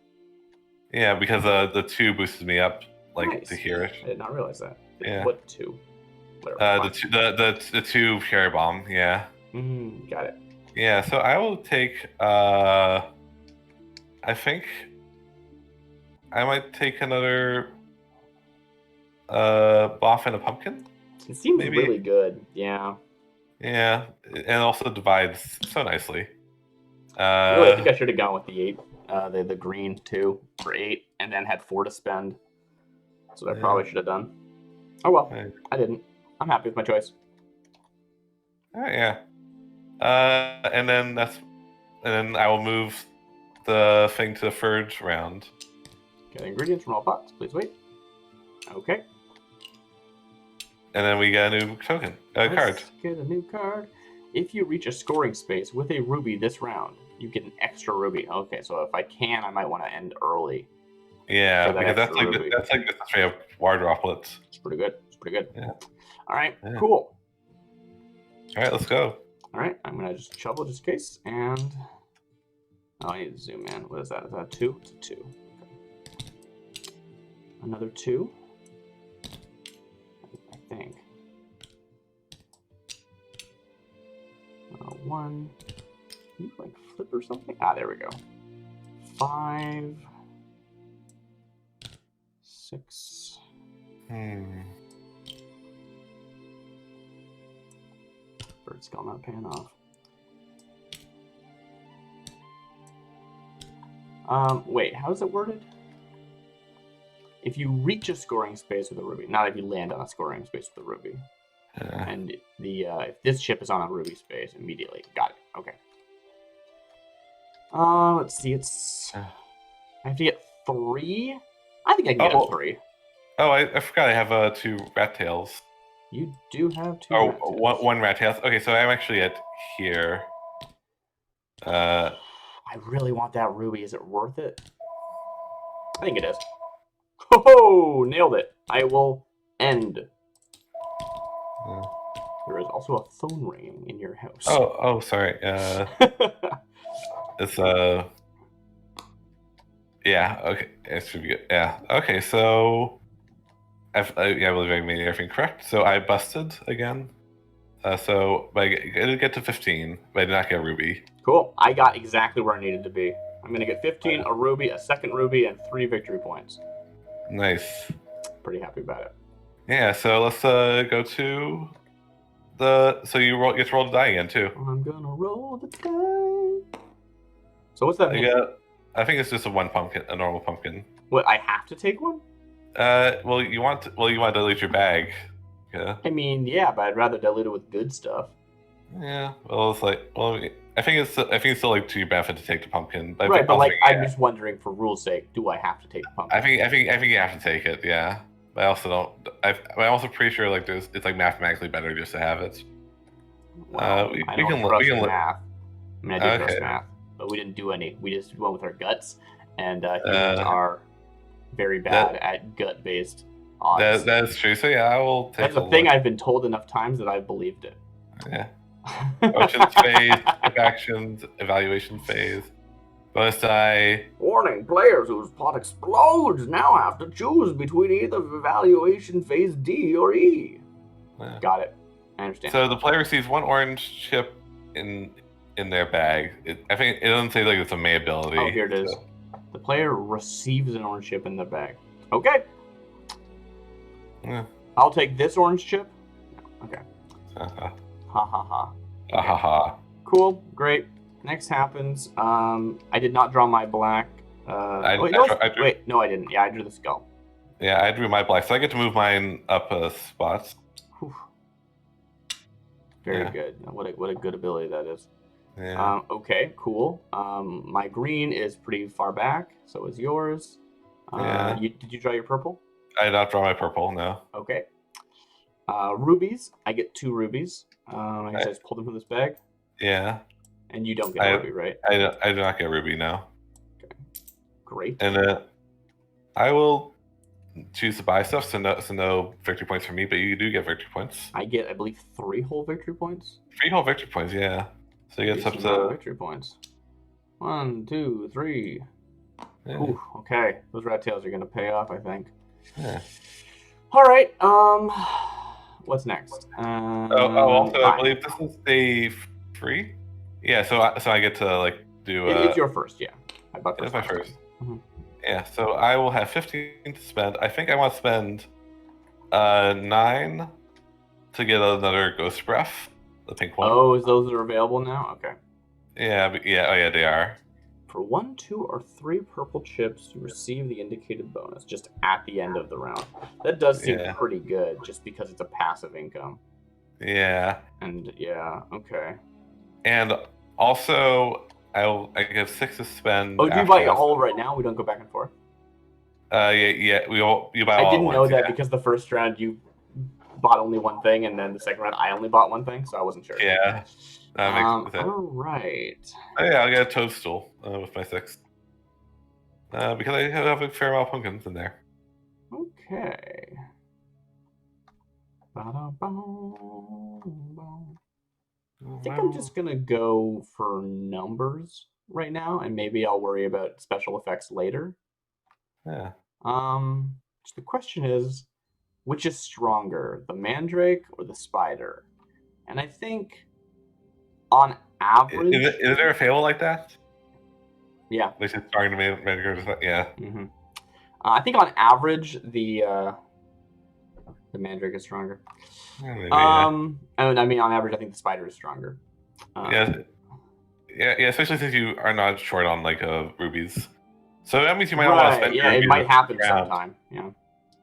Yeah, because the 2 boosted me up to here. I did not realize that. Yeah. What 2? Whatever. The 2 cherry bomb. Yeah. Got it. Yeah. So I will take. I think I might take another buff and a pumpkin. It seems really good. Yeah. Yeah, and also divides so nicely. I think I should have gone with the 8, the green 2 for 8, and then had 4 to spend. So I probably should have done. Oh well, I didn't. I'm happy with my choice. Yeah. And then I will move the thing to the third round. Get ingredients from all pots. Please wait. Okay. And then we get a new token, card. Get a new card. If you reach a scoring space with a ruby this round, you get an extra ruby. Okay, so if I can, I might want to end early. Yeah, because that's like the straight up water droplets. It's pretty good. Yeah. All right, cool. All right, let's go. All right, I'm gonna just shovel just in case, and I need to zoom in. What is that? Is that a 2? It's a 2. Okay. Another 2. I think. 1. Can you like flip or something? Ah, there we go. 5, 6. Bird skull not paying off. Wait, how is it worded? If you reach a scoring space with a ruby, not if you land on a scoring space with a ruby. And the if this chip is on a ruby space immediately. Got it. Okay. Let's see. It's I have to get 3. I think I can get 3. Oh, I forgot I have 2 rat tails. You do have 2. Oh, one rat tails. Okay, so I'm actually at here. I really want that ruby. Is it worth it? I think it is. Oh, nailed it. I will end. There is also a phone ringing in your house. Oh, sorry. It's yeah. Okay, it should be good. Yeah. Okay, so I believe I made everything correct. So I busted again. So I did get to 15, but I did not get a ruby. Cool. I got exactly where I needed to be. I'm gonna get 15, a ruby, a second ruby, and 3 victory points. Nice. Pretty happy about it. Yeah. So let's go to the. So you get to roll the die again too. I'm gonna roll the die. So what's that mean? I think it's just a normal pumpkin. What? I have to take one? Well, you want to dilute your bag. Yeah. I mean, yeah, but I'd rather dilute it with good stuff. Yeah. Well, it's like, I think it's still like to your benefit to take the pumpkin. But right, but like, I'm just wondering, for rule's sake, do I have to take the pumpkin? I think you have to take it. Yeah. But I also don't. I'm also pretty sure like it's like mathematically better just to have it. Well, I don't trust math. I mean, I do trust math, but we didn't do any. We just went with our guts, and humans are very bad at gut-based odds. That's true. So yeah, I will take. That's a thing I've been told enough times that I've believed it. Yeah. Motions phase, actions, evaluation phase. Bonus die. Warning, players whose pot explodes now have to choose between either evaluation phase D or E. Yeah. Got it. I understand. So the player receives 1 orange chip in their bag. I think it doesn't say like it's a May ability. Oh, here it is. The player receives an orange chip in their bag. Okay. Yeah. I'll take this orange chip. Okay. Ha ha ha. Okay. Ha ha. Cool. Great. Next happens. I did not draw my black. Wait, no, I didn't. Yeah, I drew the skull. Yeah, I drew my black, so I get to move mine up a spot. Very good. What a good ability that is. Yeah. Okay, cool. My green is pretty far back. So is yours. Did you draw your purple? I did not draw my purple. No. Okay. Rubies. I get 2 rubies. I guess I just pulled them from this bag. Yeah. And you don't get a ruby, right? I do not get a ruby now. Okay. Great. And I will choose to buy stuff, so no victory points for me, but you do get victory points. I get, I believe, 3 whole victory points. 3 whole victory points, yeah. So you get up to victory points. 1, 2, 3. Yeah. Ooh, okay. Those rat tails are gonna pay off, I think. Yeah. All right. What's next? Also, I believe this is day 3. Yeah. So I get to like do. It's your first, yeah. It's my first. Mm-hmm. Yeah. So I will have 15 to spend. I think I want to spend 9 to get another ghost breath, the pink one. Oh, those are available now? Okay. Yeah. Oh yeah, they are. For 1, 2, or 3 purple chips, you receive the indicated bonus just at the end of the round. That does seem pretty good, just because it's a passive income. Yeah. And yeah, okay. And also, I have 6 to spend. Oh, do you buy it all right now? We don't go back and forth. Yeah. You buy all. I didn't know that because the first round you bought only one thing, and then the second round I only bought one thing, so I wasn't sure. Yeah. That makes sense. All right. Oh yeah, I'll get a toadstool with my 6. Because I have a fair amount of pumpkins in there. Okay. I think I'm just gonna go for numbers right now, and maybe I'll worry about special effects later. Yeah. So the question is, which is stronger, the mandrake or the spider? And I think on average, Is there a fable like that? yeah. Which is stronger to mandrake? Yeah. Mm-hmm. I think on average the mandrake is stronger. Maybe, yeah. And I mean on average I think the spider is stronger. Yeah, especially since you are not short on like rubies. So that means you might not want to Right, spend yeah, your it rubies might happen this round. sometime. Yeah.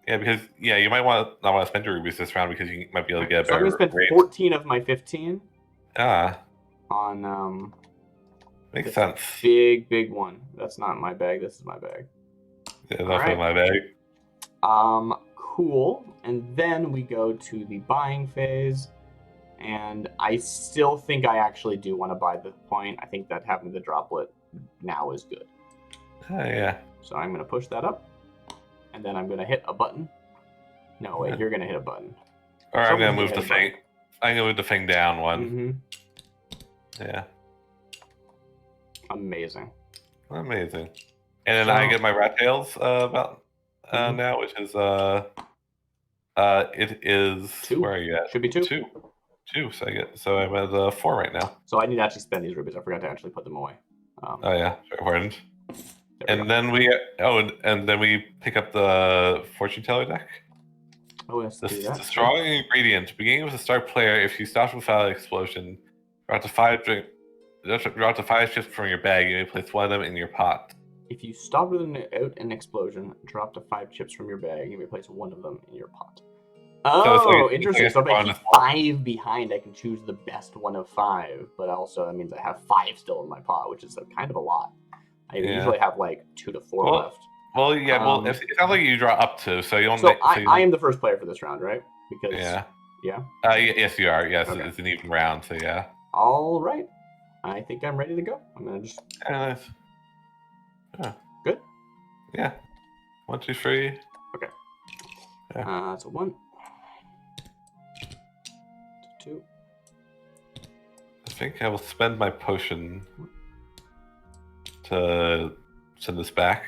Yeah, because you might not want to spend your rubies this round because you might be able to get a So I'm better gonna spend rate. 14 of my 15 Ah, on makes sense. big one. That's not my bag, this is my bag. Yeah, definitely my bag. Cool. And then we go to the buying phase. And I still think I actually do want to buy the point. I think that having the droplet now is good. Oh, yeah. So I'm going to push that up. And then I'm going to hit a button. No, wait, you're going to hit a button. Or I'm going to move the thing. I'm going to move the thing down one. Mm-hmm. Yeah. Amazing. Amazing. And then I get my rat tails now, which is it is 2. Where are you at? Should be 2. 2. So I'm at 4 right now. So I need to actually spend these rubies. I forgot to actually put them away. Oh yeah, very important. And then we pick up the fortune teller deck. Oh, let's do that. The strong ingredient. Beginning with the start player, if you stop without an explosion, draw up to 5 chips from your bag. You may place one of them in your pot. If you stop without an explosion, drop to 5 chips from your bag. You may place one of them in your pot. Oh, interesting. So if I keep 5 behind, I can choose the best one of 5. But also, that means I have 5 still in my pot, which is kind of a lot. I usually have like 2 to 4 left. Well, yeah. It sounds like you draw up to, so you don't. So I am the first player for this round, right? Because yeah. Yes, you are. Yes, okay. It's an even round, so yeah. All right. I think I'm ready to go. I'm gonna just. Nice. Yeah. Good. Yeah. 1, 2, 3. Okay. Yeah. So 1, 2. I think I will spend my potion to send this back.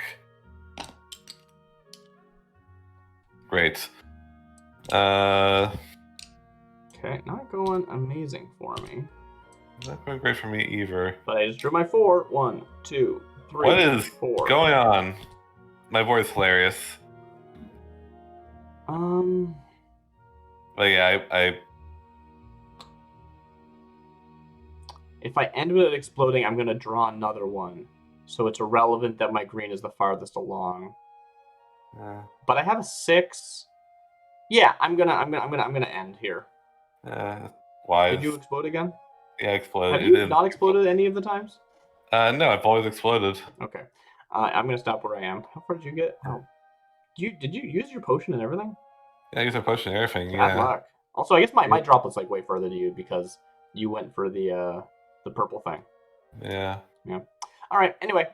Great. Okay, not going amazing for me. Not going great for me either. But I just drew my 4. 1, 2, 3. What is 4. going on? My board is hilarious. But yeah, I if I end with it exploding, I'm gonna draw another one. So it's irrelevant that my green is the farthest along. But I have a 6. Yeah, I'm gonna end here. Why? Did you explode again? Yeah, I exploded. Have you not exploded any of the times? No, I've always exploded. Okay. I'm gonna stop where I am. How far did you get? Oh, did you use your potion and everything? Yeah, I used my potion and everything. Bad luck. Also, I guess my droplet's like way further to you because you went for the purple thing. Yeah. Yeah. All right. Anyway.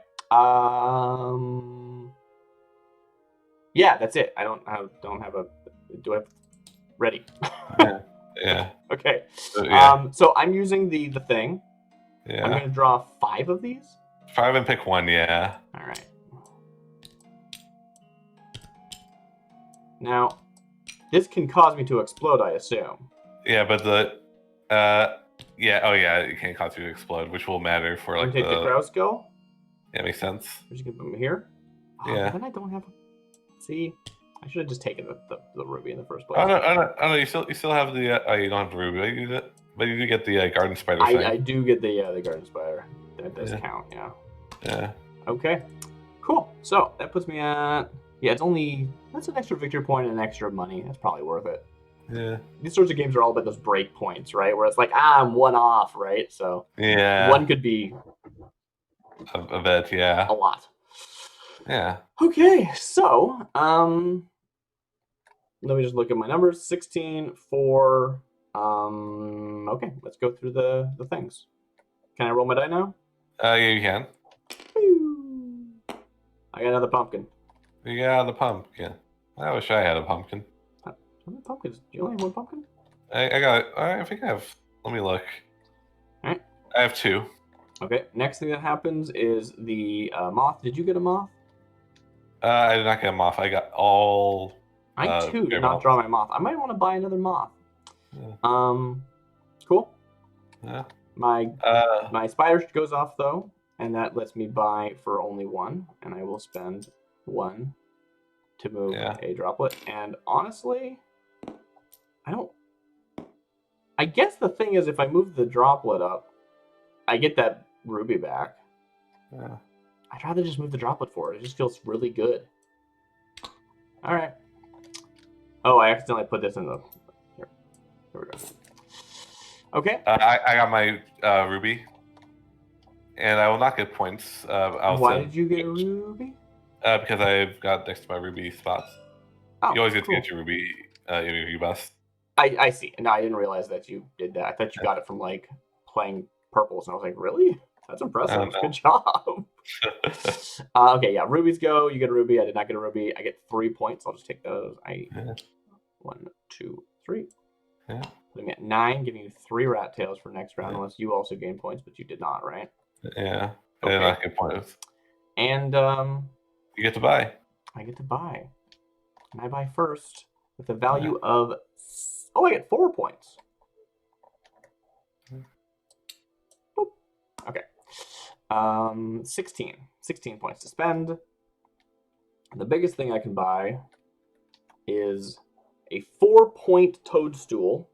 Yeah, that's it. I don't have a. Do I have ready? Yeah. Okay. So I'm using the thing. Yeah. I'm gonna draw 5 of these. 5 and pick 1. Yeah. All right. Now, this can cause me to explode, I assume. Yeah, but it can cause you to explode, which will matter for like take the crowd skill. Yeah, makes sense. We should put them here. Yeah. Then I don't have. See, I should have just taken the ruby in the first place. Oh no! You still have the. You don't have the ruby, but you do get the garden spider thing. I do get the garden spider. That does count. Yeah. Yeah. Okay. Cool. So that puts me at. Yeah, that's an extra victory point and an extra money. That's probably worth it. Yeah. These sorts of games are all about those break points, right? Where it's like, I'm 1 off, right? So yeah, 1 could be a bit, yeah, a lot. Yeah. Okay, so let me just look at my numbers. 16, 4. Okay, let's go through the things. Can I roll my die now? Yeah, you can. I got another pumpkin. Yeah, the pumpkin. I wish I had a pumpkin. How many pumpkins? Do you only have 1 pumpkin? I got. I think I have. Let me look. I have 2. Okay. Next thing that happens is the moth. Did you get a moth? I did not get a moth. I got all. I too did gray not moths. draw my moth. I might want to buy another moth. Yeah. Cool. Yeah. My spider goes off though, and that lets me buy for only 1, and I will spend 1 to move a droplet. And honestly, I guess the thing is, if I move the droplet up, I get that ruby back. Yeah. I'd rather just move the droplet forward. It just feels really good. All right. Oh, I accidentally put this in the. Here we go. Okay. I got my ruby, and I will not get points. Why did you get a ruby? Because I've got next to my ruby spots. Oh, you always get cool. to get your ruby if you bust. I see. No, I didn't realize that you did that. I thought you got it from like playing purples, and I was like, really? That's impressive. Good job. Okay, yeah. Rubies go. You get a ruby. I did not get a ruby. I get 3 points. I'll just take those. 1, 2, 3. Yeah. Putting me at 9, giving you 3 rat tails for next round, unless you also gain points, but you did not, right? Yeah. Okay. I did not get points. And you get to buy. I get to buy. And I buy first with a value of I get 4 points. Boop. Okay. 16 points to spend. The biggest thing I can buy is a 4-point toadstool.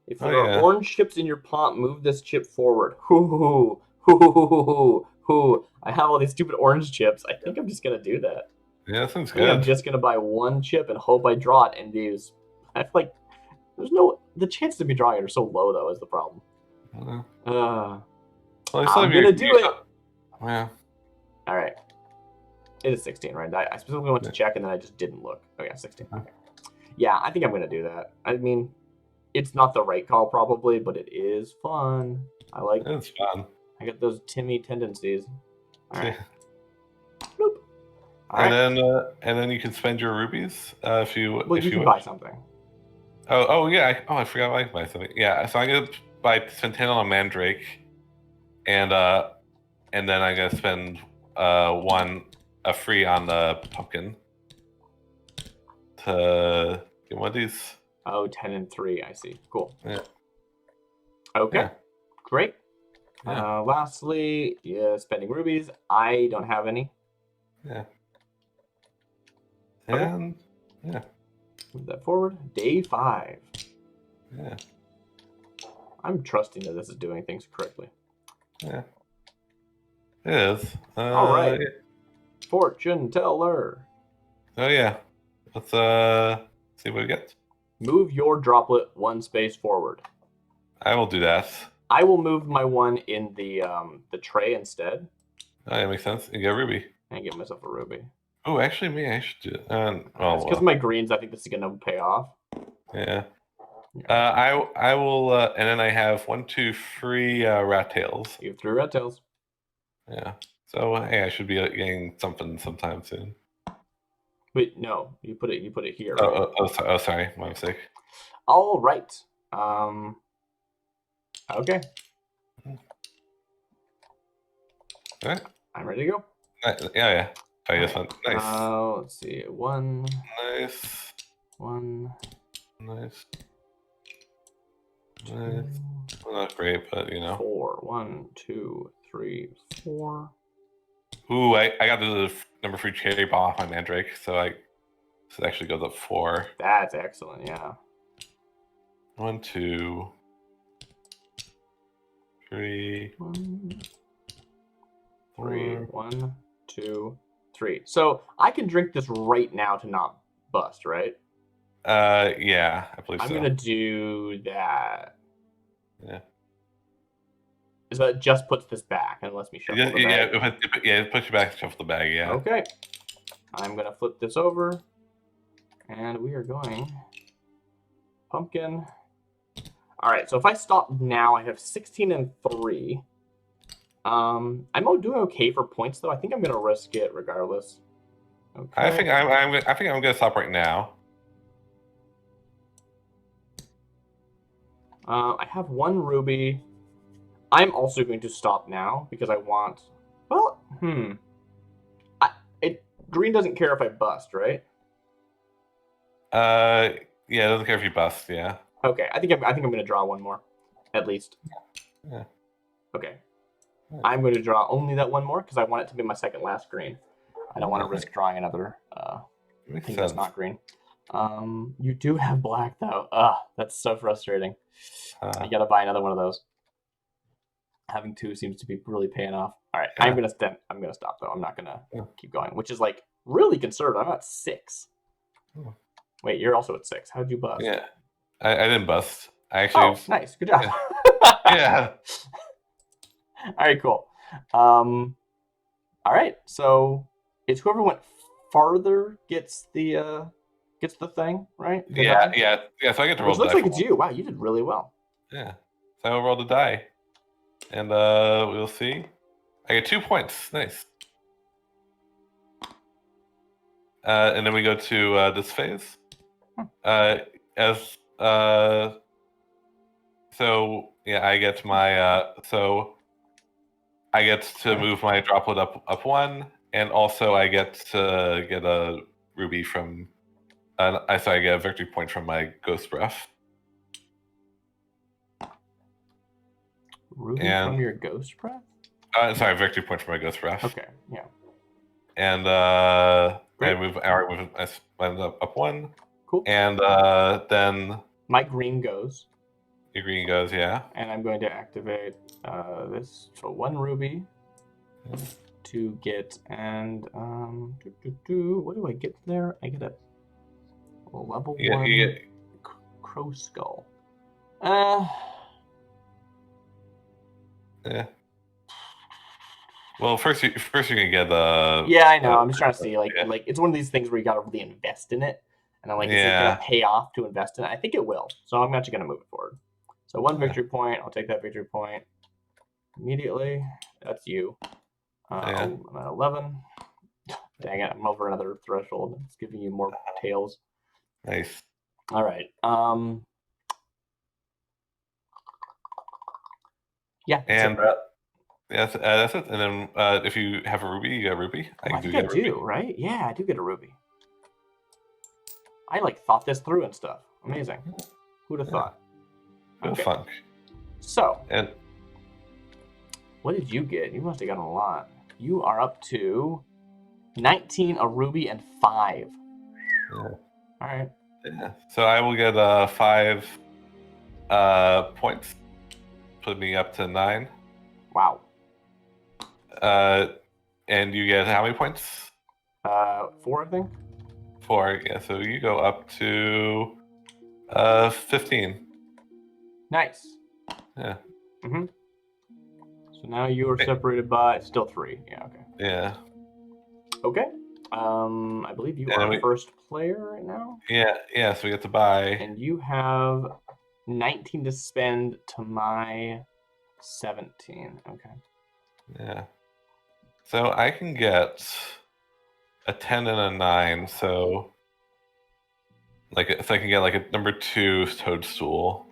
If there are orange chips in your pot, move this chip forward. Hoo. I have all these stupid orange chips. I think I'm just gonna do that. Yeah, that sounds good. I'm just gonna buy 1 chip and hope I draw it. And these, I feel like the chances of me drawing it are so low though. Is the problem? Well, I'm gonna do it. Yeah. All right. It is 16, right? I specifically went to check and then I just didn't look. Oh yeah, 16. Okay. Yeah, I think I'm gonna do that. I mean, it's not the right call probably, but it is fun. I like it. It's fun. I get those Timmy tendencies. All right. Nope. And then you can spend your rubies if you. Well, you can buy something. Oh yeah. I forgot I buy something. Yeah. So I'm gonna spend 10 on a mandrake, and then I'm gonna spend a free on the pumpkin to get one of these. Oh, 10 and 3. I see. Cool. Yeah. Okay. Yeah. Great. Yeah. Lastly, spending rubies. I don't have any. Yeah. Okay. And yeah. Move that forward. Day 5. Yeah. I'm trusting that this is doing things correctly. Yeah. It is. All right. Yeah. Fortune teller. Oh yeah. Let's see what we get. Move your droplet 1 space forward. I will do that. I will move my 1 in the tray instead. Oh, that makes sense. You get a ruby. And get myself a ruby. Oh, actually, me, I should do it. It's because of my greens. I think this is gonna pay off. Yeah. I will, and then I have 1, 2, 3 rat tails. You have 3 rat tails. Yeah. So hey, I should be getting something sometime soon. Wait, no, you put it here. Right? Oh, sorry, my mistake. All right. Okay. All right. I'm ready to go. Yeah. Try this one. Nice. Let's see. 1. Nice. 1. Nice. Nice. Well, not great, but 4. 1, 2, 3, 4. Ooh, I got the number 3 cherry bomb off my mandrake, so it actually goes up 4. That's excellent, yeah. 1, 2, 3. 1, 3. 1, 2, 3. So I can drink this right now to not bust, right? Yeah, I believe so. I'm gonna do that. Yeah. So it just puts this back and lets me shuffle the bag. It puts you back and shuffle the bag, yeah. Okay. I'm gonna flip this over. And we are going pumpkin. Alright, so if I stop now, I have 16 and 3. I'm doing okay for points though. I think I'm gonna risk it regardless. Okay. I think I'm gonna stop right now. I have 1 ruby. I'm also going to stop now because I want. Well, green doesn't care if I bust, right? Yeah, it doesn't care if you bust. Yeah. Okay, I think I'm going to draw one more, at least. Yeah. Okay. Yeah. I'm going to draw only that one more because I want it to be my second last green. I don't want to risk drawing another thing that's not green. You do have black though. That's so frustrating. You gotta buy another one of those. Having two seems to be really paying off. All right, yeah. I'm gonna stop though. I'm not gonna keep going, which is like really conservative. I'm at 6. Wait, you're also at 6. How'd you bust? Yeah, I didn't bust. I actually. Nice, good job. Yeah. All right, cool. All right, so it's whoever went farther gets the thing, right? Yeah. So I get to roll. Which looks like it's you. Wow, you did really well. Yeah. So I will roll the die, and we'll see. I get 2 points. Nice. And then we go to this phase. So yeah, I get my I get to move my droplet up 1, and also I get to get a ruby from. I get a victory point from my ghost breath. Ruby from your ghost breath? Victory point from my ghost breath. Okay, yeah. And I move up 1. Cool. And then my green goes. Your green goes, yeah. And I'm going to activate this for 1 ruby to get, and what do I get there? I get a level 1 you get... crow skull. Yeah. Well, first you're gonna get the. Yeah, I know. I'm just trying to see, like it's one of these things where you gotta really invest in it, and I'm like, is it gonna pay off to invest in it? I think it will. So I'm actually gonna move it forward. So 1 victory point. I'll take that victory point immediately. That's you. I'm at 11. Dang it! I'm over another threshold. It's giving you more tails. Nice. All right. Yeah. And that's it. And then if you have a ruby, you get a ruby. I think I do, right? Yeah, I do get a ruby. I thought this through and stuff. Amazing. Who'd have thought? Good fun. So, and what did you get? You must have gotten a lot. You are up to 19, a ruby, and 5. Yeah. All right. Yeah. So I will get 5 points. Put me up to 9. Wow. And you get how many points? 4, I think. 4, yeah. So you go up to 15. Nice. Yeah. Mhm. So now you are separated by still 3. Yeah. Okay. Yeah. Okay. I believe you are first player right now. Yeah. So we get to buy. And you have 19 to spend to my 17. Okay. Yeah. So I can get a 10 and a 9. So I can get a number 2 toadstool.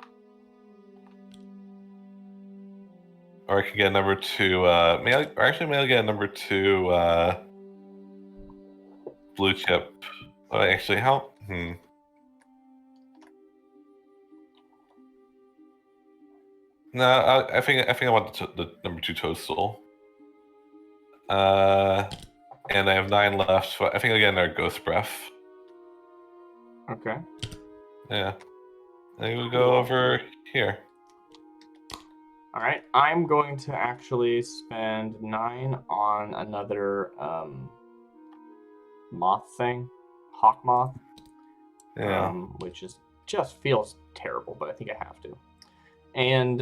Or I can get a number 2. Maybe I'll get a number 2 blue chip. Oh, actually, how? No, I think I want the number 2 toadstool. And I have 9 left, so I think I'll get another ghost breath. Okay. Yeah. And we'll go over here. All right. I'm going to actually spend 9 on another moth thing, hawk moth. Yeah. Which just feels terrible, but I think I have to. And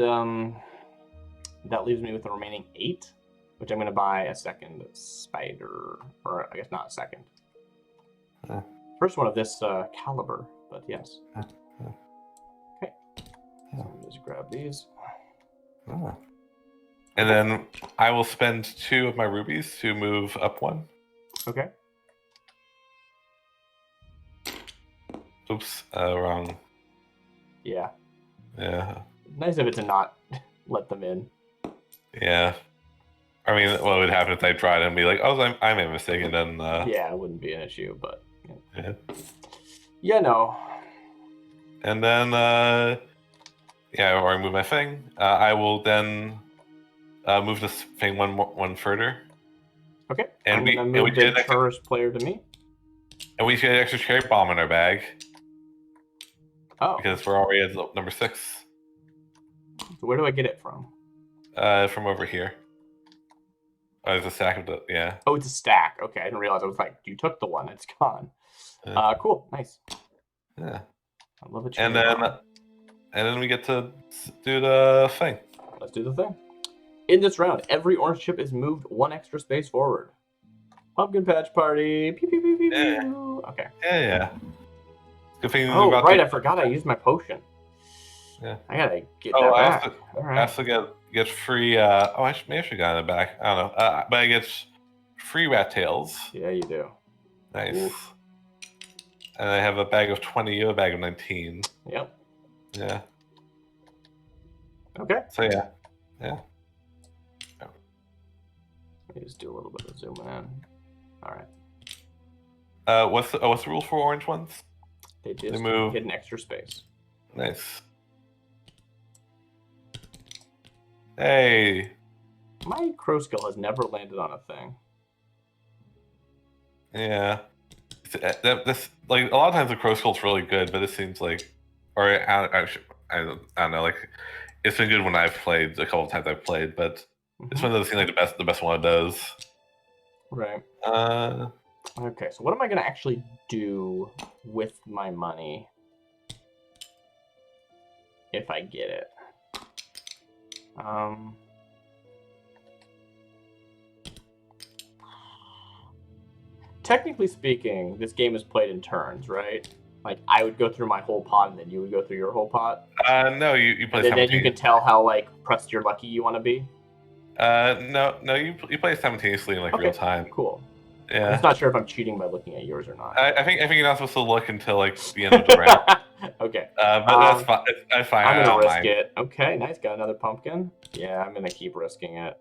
that leaves me with the remaining 8, which I'm going to buy a second spider, or I guess not a second. First one of this caliber, but yes. Okay. So let me just grab these. And then I will spend 2 of my rubies to move up 1. Okay. Oops, wrong. Yeah. Yeah. Nice of it to not let them in. Yeah. I mean, what would happen if I tried and be like, "Oh, I made a mistake," and then Yeah, it wouldn't be an issue, but yeah. yeah, no. And then yeah, or I move my thing. I will then move this thing one further. Okay, And I'm we gonna and we move the get tourist player to me. and we get an extra cherry bomb in our bag Oh, because we're already at number 6. so where do I get it from? From over here. There's a stack of the yeah. Oh, it's a stack. Okay, I didn't realize. I was like, you took the one. It's gone. Cool, nice. Yeah. I love it. And then we get to do the thing. Let's do the thing. In this round, every orange chip is moved 1 extra space forward. Pumpkin patch party. Pew, pew, pew, pew, Yeah. pew. Okay. Yeah. Good thing. Oh, right. I forgot I used my potion. Yeah. I gotta get that back. I also get free. Maybe I should got it back. I don't know. But I get free rat tails. Yeah, you do. Nice. Oof. And I have a bag of 20. You have a bag of 19. Yep. Yeah. Okay. So yeah. Let me just do a little bit of zooming in. All right. What's the rule for orange ones? They just get an extra space. Nice. Hey. My crow skill has never landed on a thing. Yeah. This like a lot of times the crow skill's really good, but it seems like, or I don't know, like it's been good when I've played a couple of times I've played, but this one doesn't seem like the best one it does. Right. Okay, so what am I gonna actually do with my money if I get it? Technically speaking, this game is played in turns, right? Like I would go through my whole pot, and then you would go through your whole pot. No, you play. And then you can tell how like pressed your lucky you want to be. No, you play simultaneously in like real time. Cool. Yeah. I'm just not sure if I'm cheating by looking at yours or not. I think you're not supposed to look until like the end of the round. Okay. But that's fine. That's fine. I'm gonna risk it. Okay, nice. Got another pumpkin. Yeah, I'm gonna keep risking it.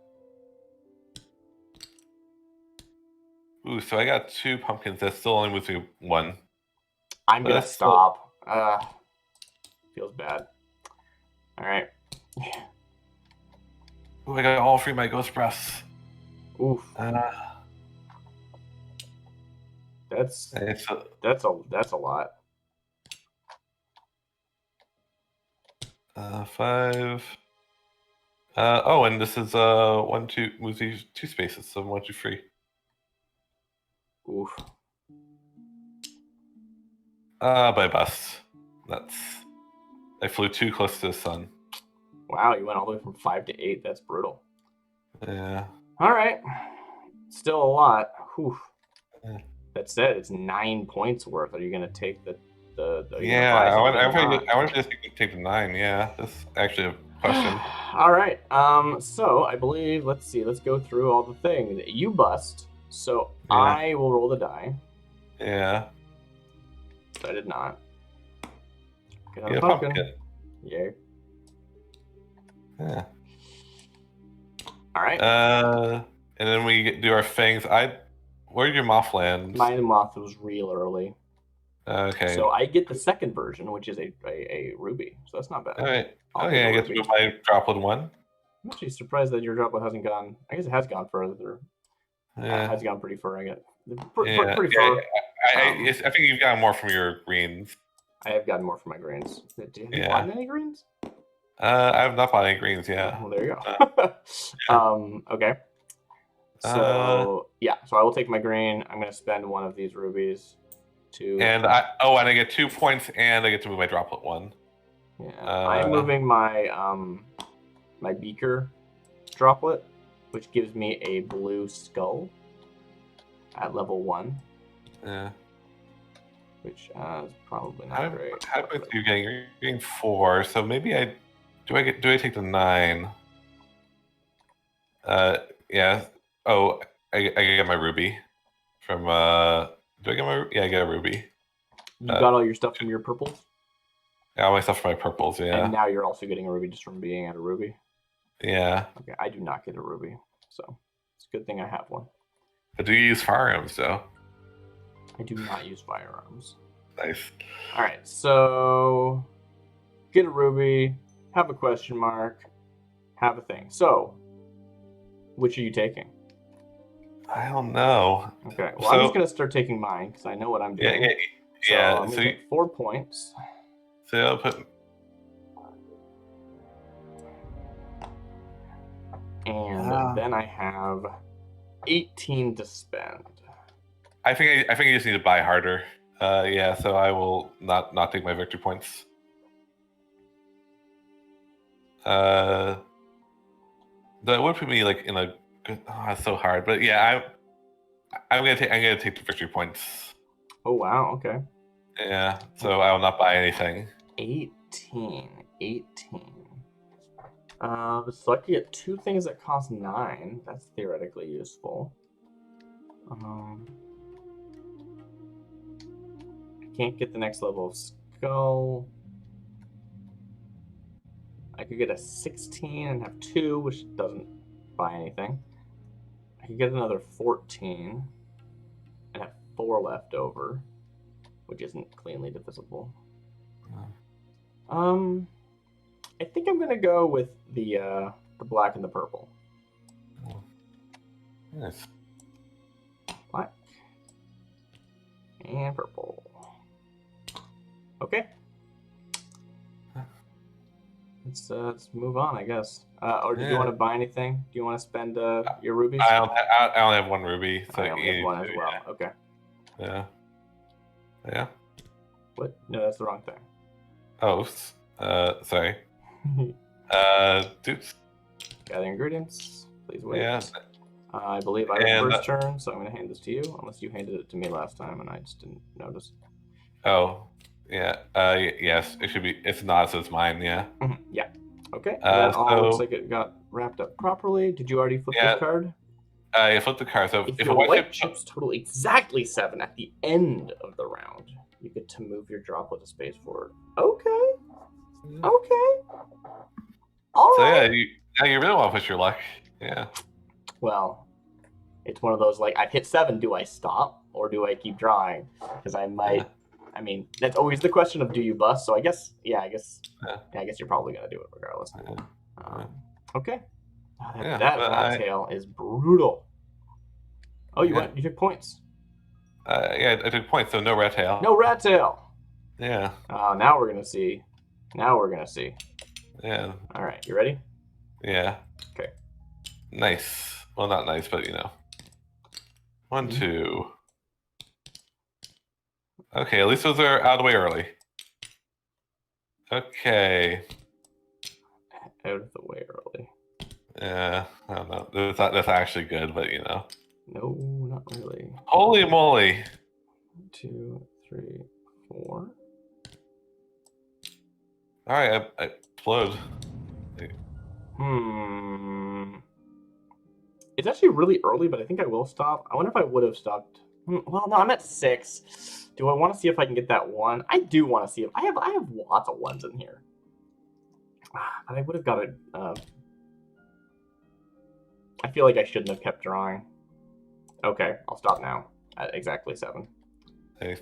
Ooh, so I got 2 pumpkins. That still only moves me 1. I'm gonna stop. Feels bad. All right. Ooh, I got all 3 of my ghost breaths. Oof. That's a lot. 5. Oh, and this is 1, 2 moves these 2 spaces, so 1, 2, 3. Oof. By bust. I flew too close to the sun. Wow, you went all the way from 5 to 8. That's brutal. Yeah. All right. Still a lot. Whew. Yeah. That said, it's 9 points worth. Are you gonna take the yeah, I want to just take the 9. Yeah, that's actually a question. All right. So I believe let's go through all the things. You bust, so yeah. I will roll the die. Yeah. But I did not. Get on the pumpkin. Yay. Yeah. All right. And then we do our fangs. Where did your moth land? My moth was real early. Okay. So I get the second version, which is a ruby. So that's not bad. All right. Okay, I get to do my droplet 1. I'm actually surprised that your droplet hasn't gone. I guess it has gone further. Yeah. It has gone pretty far. Pretty far. I think you've gotten more from your greens. I have gotten more from my greens. Have you bought any greens? I have not bought any greens, yeah. Well, there you go. Okay. So, so I will take my green. I'm going to spend one of these rubies to... And I get 2 points, and I get to move my droplet 1. Yeah, I'm moving my my beaker droplet, which gives me a blue skull at level 1. Yeah. Which is probably not great. How about you're getting 4, so maybe do I take the 9? Yeah. Oh, I get my ruby from do I get my I get a ruby. You got all your stuff from your purples? Yeah, all my stuff from my purples, yeah. And now you're also getting a ruby just from being at a ruby? Yeah. Okay, I do not get a ruby, so it's a good thing I have one. But do you use firearms though? I do not use firearms. Nice. All right, so get a ruby, have a question mark, have a thing. So, which are you taking? I don't know. Okay, well, So, I'm just going to start taking mine because I know what I'm doing. So yeah. I'm going to take 4 points. So I'll put. And then I have 18 to spend. I think I just need to buy harder. Yeah. So I will not take my victory points. That would put me like in a good. Oh, it's so hard. But yeah, I'm gonna take the victory points. Oh wow, okay. Yeah. So I will not buy anything. 18. So I could get 2 things that cost 9. That's theoretically useful. I can't get the next level of skull. I could get a 16 and have 2, which doesn't buy anything. I could get another 14 and have 4 left over, which isn't cleanly divisible. I think I'm gonna go with the black and the purple. Nice. Black and purple. Okay. Let's move on, I guess. Or do you want to buy anything? Do you want to spend your rubies? I only have 1 ruby. So I only have 1 as well. Yeah. Okay. Yeah. Yeah. What? No, that's the wrong thing. Oh, sorry. Dupes. Gather ingredients. Please wait. Yeah. I believe I have the first turn, so I'm going to hand this to you, unless you handed it to me last time and I just didn't notice. Oh, yeah. Yes, it should be. It's not, so it's mine. Yeah. Yeah. Okay. That all looks like it got wrapped up properly. Did you already flip the card? I flipped the card. So if your white chips total exactly 7 at the end of the round, you get to move your droplet a space forward. Okay. All right. Yeah, you really want to push your luck. Yeah. Well, it's one of those like I've hit 7. Do I stop or do I keep drawing? Because I might. Yeah. I mean, that's always the question of do you bust. So I guess you're probably gonna do it regardless. Okay. That rat tail is brutal. Oh, you took points. Yeah, I took points, so no rat tail. No rat tail. Yeah. Now we're gonna see. Yeah. All right, you ready? Yeah. Okay. Nice. Well, not nice, but you know. 1, 2. Okay, at least those are out of the way early. Okay. Out of the way early. Yeah, I don't know. That's actually good, but you know. No, not really. Holy moly! 1, 2, 3, 4. All right, I explode. It's actually really early, but I think I will stop. I wonder if I would have stopped. Well, no, I'm at 6. Do I want to see if I can get that 1? I do want to see if I have lots of 1s in here. But I would have got it. I feel like I shouldn't have kept drawing. Okay, I'll stop now at exactly 7. Nice.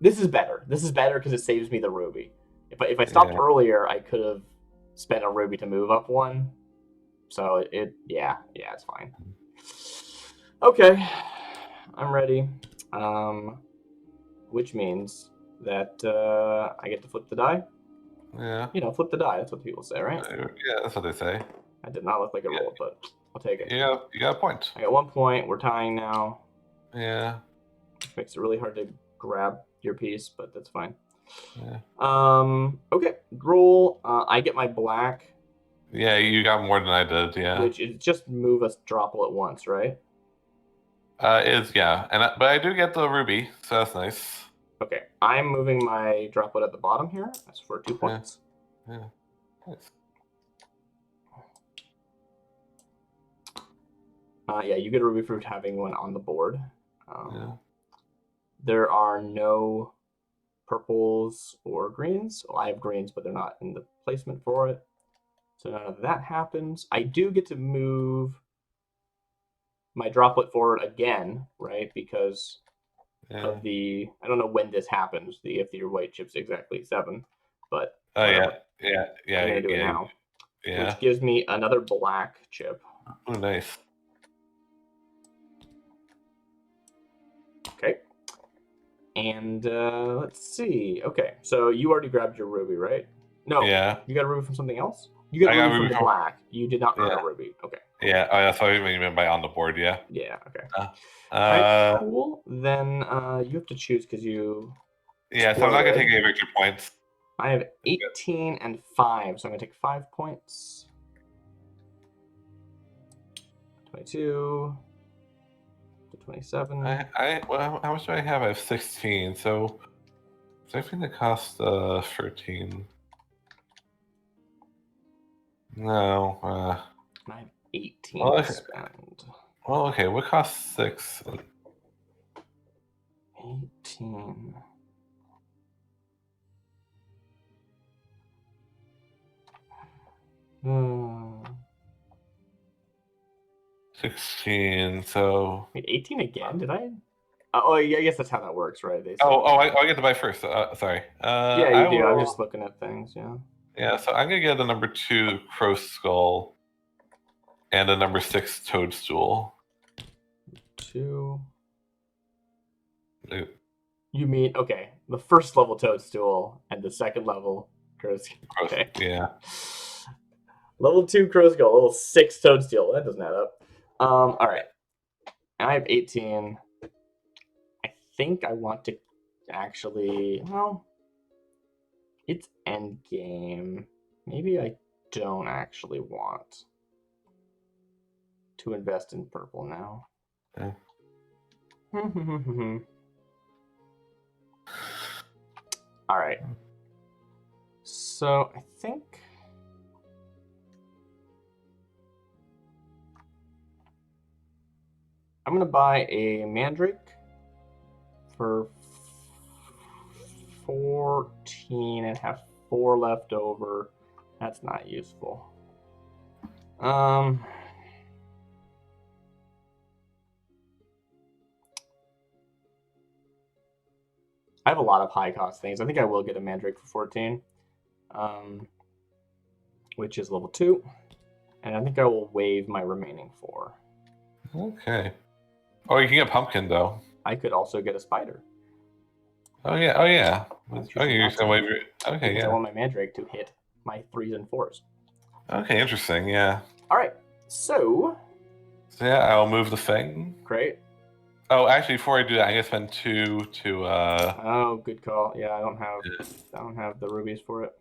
This is better. This is better because it saves me the ruby. If I stopped earlier, I could have spent a ruby to move up 1. So it's fine. Okay, I'm ready. Which means that I get to flip the die. Yeah. You know, flip the die. That's what people say, right? Yeah, that's what they say. I did not look like a roll, but I'll take it. Yeah, you got a point. I got 1 point. We're tying now. Yeah. Which makes it really hard to grab your piece, but that's fine. Yeah. Okay. Roll. I get my black. Yeah, you got more than I did. Yeah. Which is just move a droplet once, right? But I do get the ruby, so that's nice. Okay, I'm moving my droplet at the bottom here. That's for 2 points. Yeah. Nice. You get a ruby for having 1 on the board. There are no purples or greens. Well, I have greens, but they're not in the placement for it. So none of that happens. I do get to move my droplet forward again, right? Because of the, I don't know when this happens, if your white chip's exactly 7, but Oh whatever. yeah. I'm gonna do it now. Yeah. Which gives me another black chip. Oh, nice. Okay. And let's see. Okay, so you already grabbed your ruby, right? No. Yeah. You got a ruby from something else? You got a ruby from the black. You did not earn a ruby. Okay. Cool. Yeah. Oh, that's what you meant by on the board. Yeah. Yeah. Okay. All right, cool. Then you have to choose because you. Yeah. So I'm not gonna take any victory points. I have 18 and 5, so I'm gonna take 5 points. 22 to 27. Well, how much do I have? I have 16. So I think it costs 13. No. I have 18 to spend. Well, okay. What costs 6? 18. Hmm. 16. So. Wait, 18 again? Did I? Oh, yeah, I guess that's how that works, right? I get to buy first. Sorry. Yeah, you do. I'm just looking at things. Yeah. Yeah. So I'm gonna get a number 2 crow skull and a number 6 toadstool. 2. You mean the first level toadstool and the second level crow skull. Okay. Yeah. Level 2 crow skull, level 6 toadstool. That doesn't add up. All right. I have 18. I think I want to actually. Well, it's end game. Maybe I don't actually want to invest in purple now. All right. So I think I'm gonna buy a mandrake for 14 and have 4 left over. That's not useful. I have a lot of high cost things. I think I will get a mandrake for 14, which is level 2, and I think I will waive my remaining 4. Okay. Oh, you can get pumpkin though. I could also get a spider. Oh yeah. Okay, you're just gonna waive your. Okay, yeah. I want my mandrake to hit my 3s and 4s. Okay, interesting. Yeah. All right. So yeah, I'll move the thing. Great. Oh, actually, before I do that, I'm gonna spend 2 to. Oh, good call. Yeah, I don't have the rubies for it.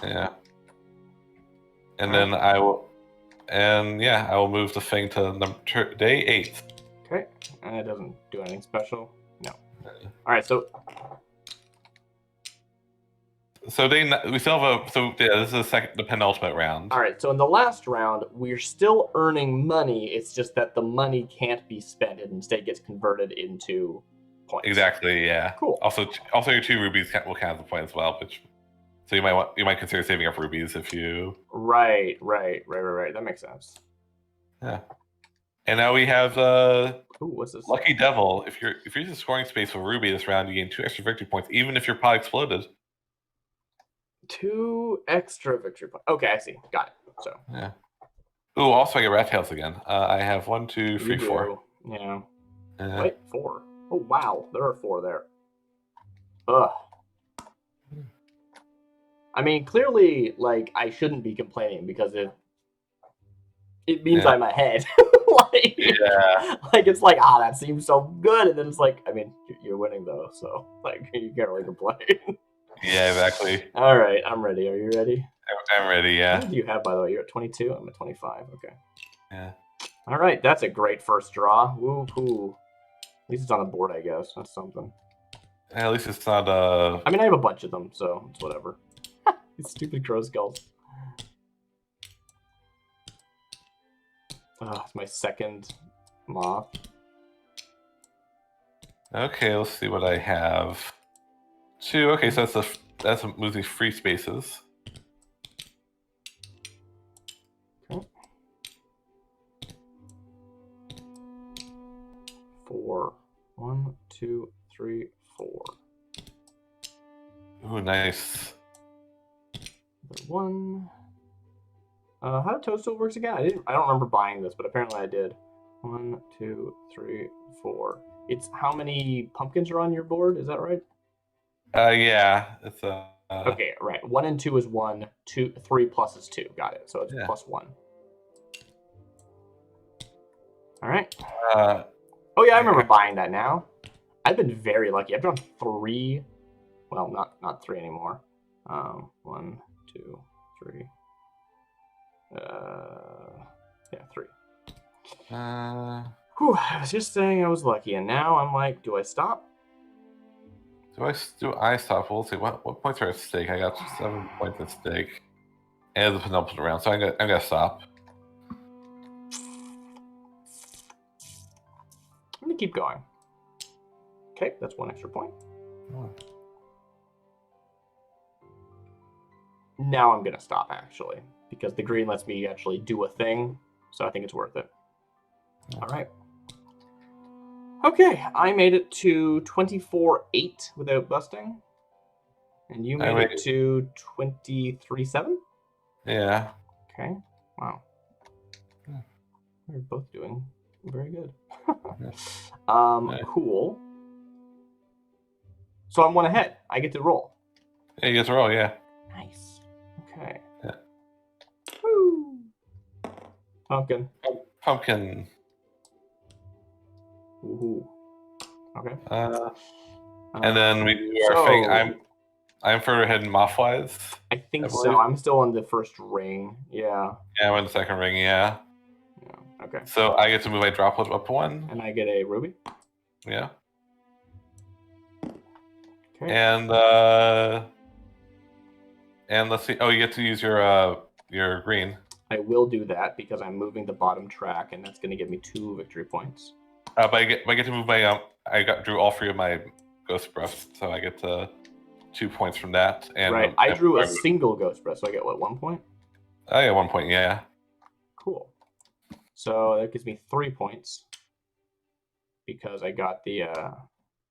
Yeah. And then I will. And yeah, I will move the thing to day 8. Okay, and it doesn't do anything special. No. All right, so we still have this is the penultimate round. All right, so in the last round, we're still earning money. It's just that the money can't be spent; it instead gets converted into points. Exactly. Yeah. Cool. Also, your 2 rubies will count as a point as well, which. So you might consider saving up rubies if you. Right. That makes sense. Yeah. And now we have what's this? Lucky Devil. If you're using scoring space for ruby this round, you gain 2 extra victory points, even if your pot exploded. 2 extra victory points. Okay, I see. Got it. So. Yeah. Ooh, also I get rat tails again. I have 1, 2, 3, 4. Yeah. Wait, 4. Oh wow, there are 4 there. Ugh. I mean, clearly, like, I shouldn't be complaining because it means I'm ahead. Like, it's like, that seems so good, and then it's like, I mean, you're winning though, so like, you can't really complain. Yeah, exactly. All right, I'm ready. Are you ready? I'm ready. Yeah. What do you have, by the way? You're at 22. I'm at 25. Okay. Yeah. All right, that's a great first draw. Woo-hoo. At least it's on the board, I guess. That's something. At least it's not. I mean, I have a bunch of them, so it's whatever. These stupid crow skulls. It's my second moth. Okay, let's see what I have. 2. Okay, so that's losing free spaces. 4. 1, 2, 3, 4. Ooh, nice. Another 1. How did Toadstool works again? I don't remember buying this, but apparently I did. 1, 2, 3, 4. It's how many pumpkins are on your board? Is that right? Yeah. It's Okay, right. 1 and 2 is 1. 2, 3 plus is 2. Got it. So it's plus 1. All right. Oh yeah, I remember buying that now. I've been very lucky. I've drawn 3. Well, not 3 anymore. 1, 2, 3. Yeah, 3. Whew, I was just saying I was lucky, and now I'm like, do I stop? Do I stop? We'll see. What points are at stake? I got 7 points at stake. And the penultimate round, so I'm gonna stop. I'm gonna keep going. Okay, that's 1 extra point. Oh. Now I'm gonna stop actually, because the green lets me actually do a thing, so I think it's worth it. Yeah. All right. Okay, I made it to 24-8 without busting, and you made it to 23-7. Yeah. Okay. Wow. We're both doing very good. Cool. So I'm 1 ahead. I get to roll. Yeah, you get to roll. Yeah. Nice. Okay. Yeah. Woo. Pumpkin. Pumpkin. Woohoo. Okay. And then we do our thing. I'm further ahead in Mothwise. I think so. I'm still on the first ring. Yeah. Yeah, I'm in the second ring. Yeah. Yeah. Okay. So I get to move my droplet up 1. And I get a ruby. Yeah. Okay. And let's see. Oh, you get to use your green. I will do that because I'm moving the bottom track, and that's going to give me 2 victory points. But I get to move my drew all 3 of my ghost breaths, so I get 2 points from that. And right, I drew a single ghost breath, so I get what, 1 point? I get 1 point. Yeah. Cool. So that gives me 3 points because I got the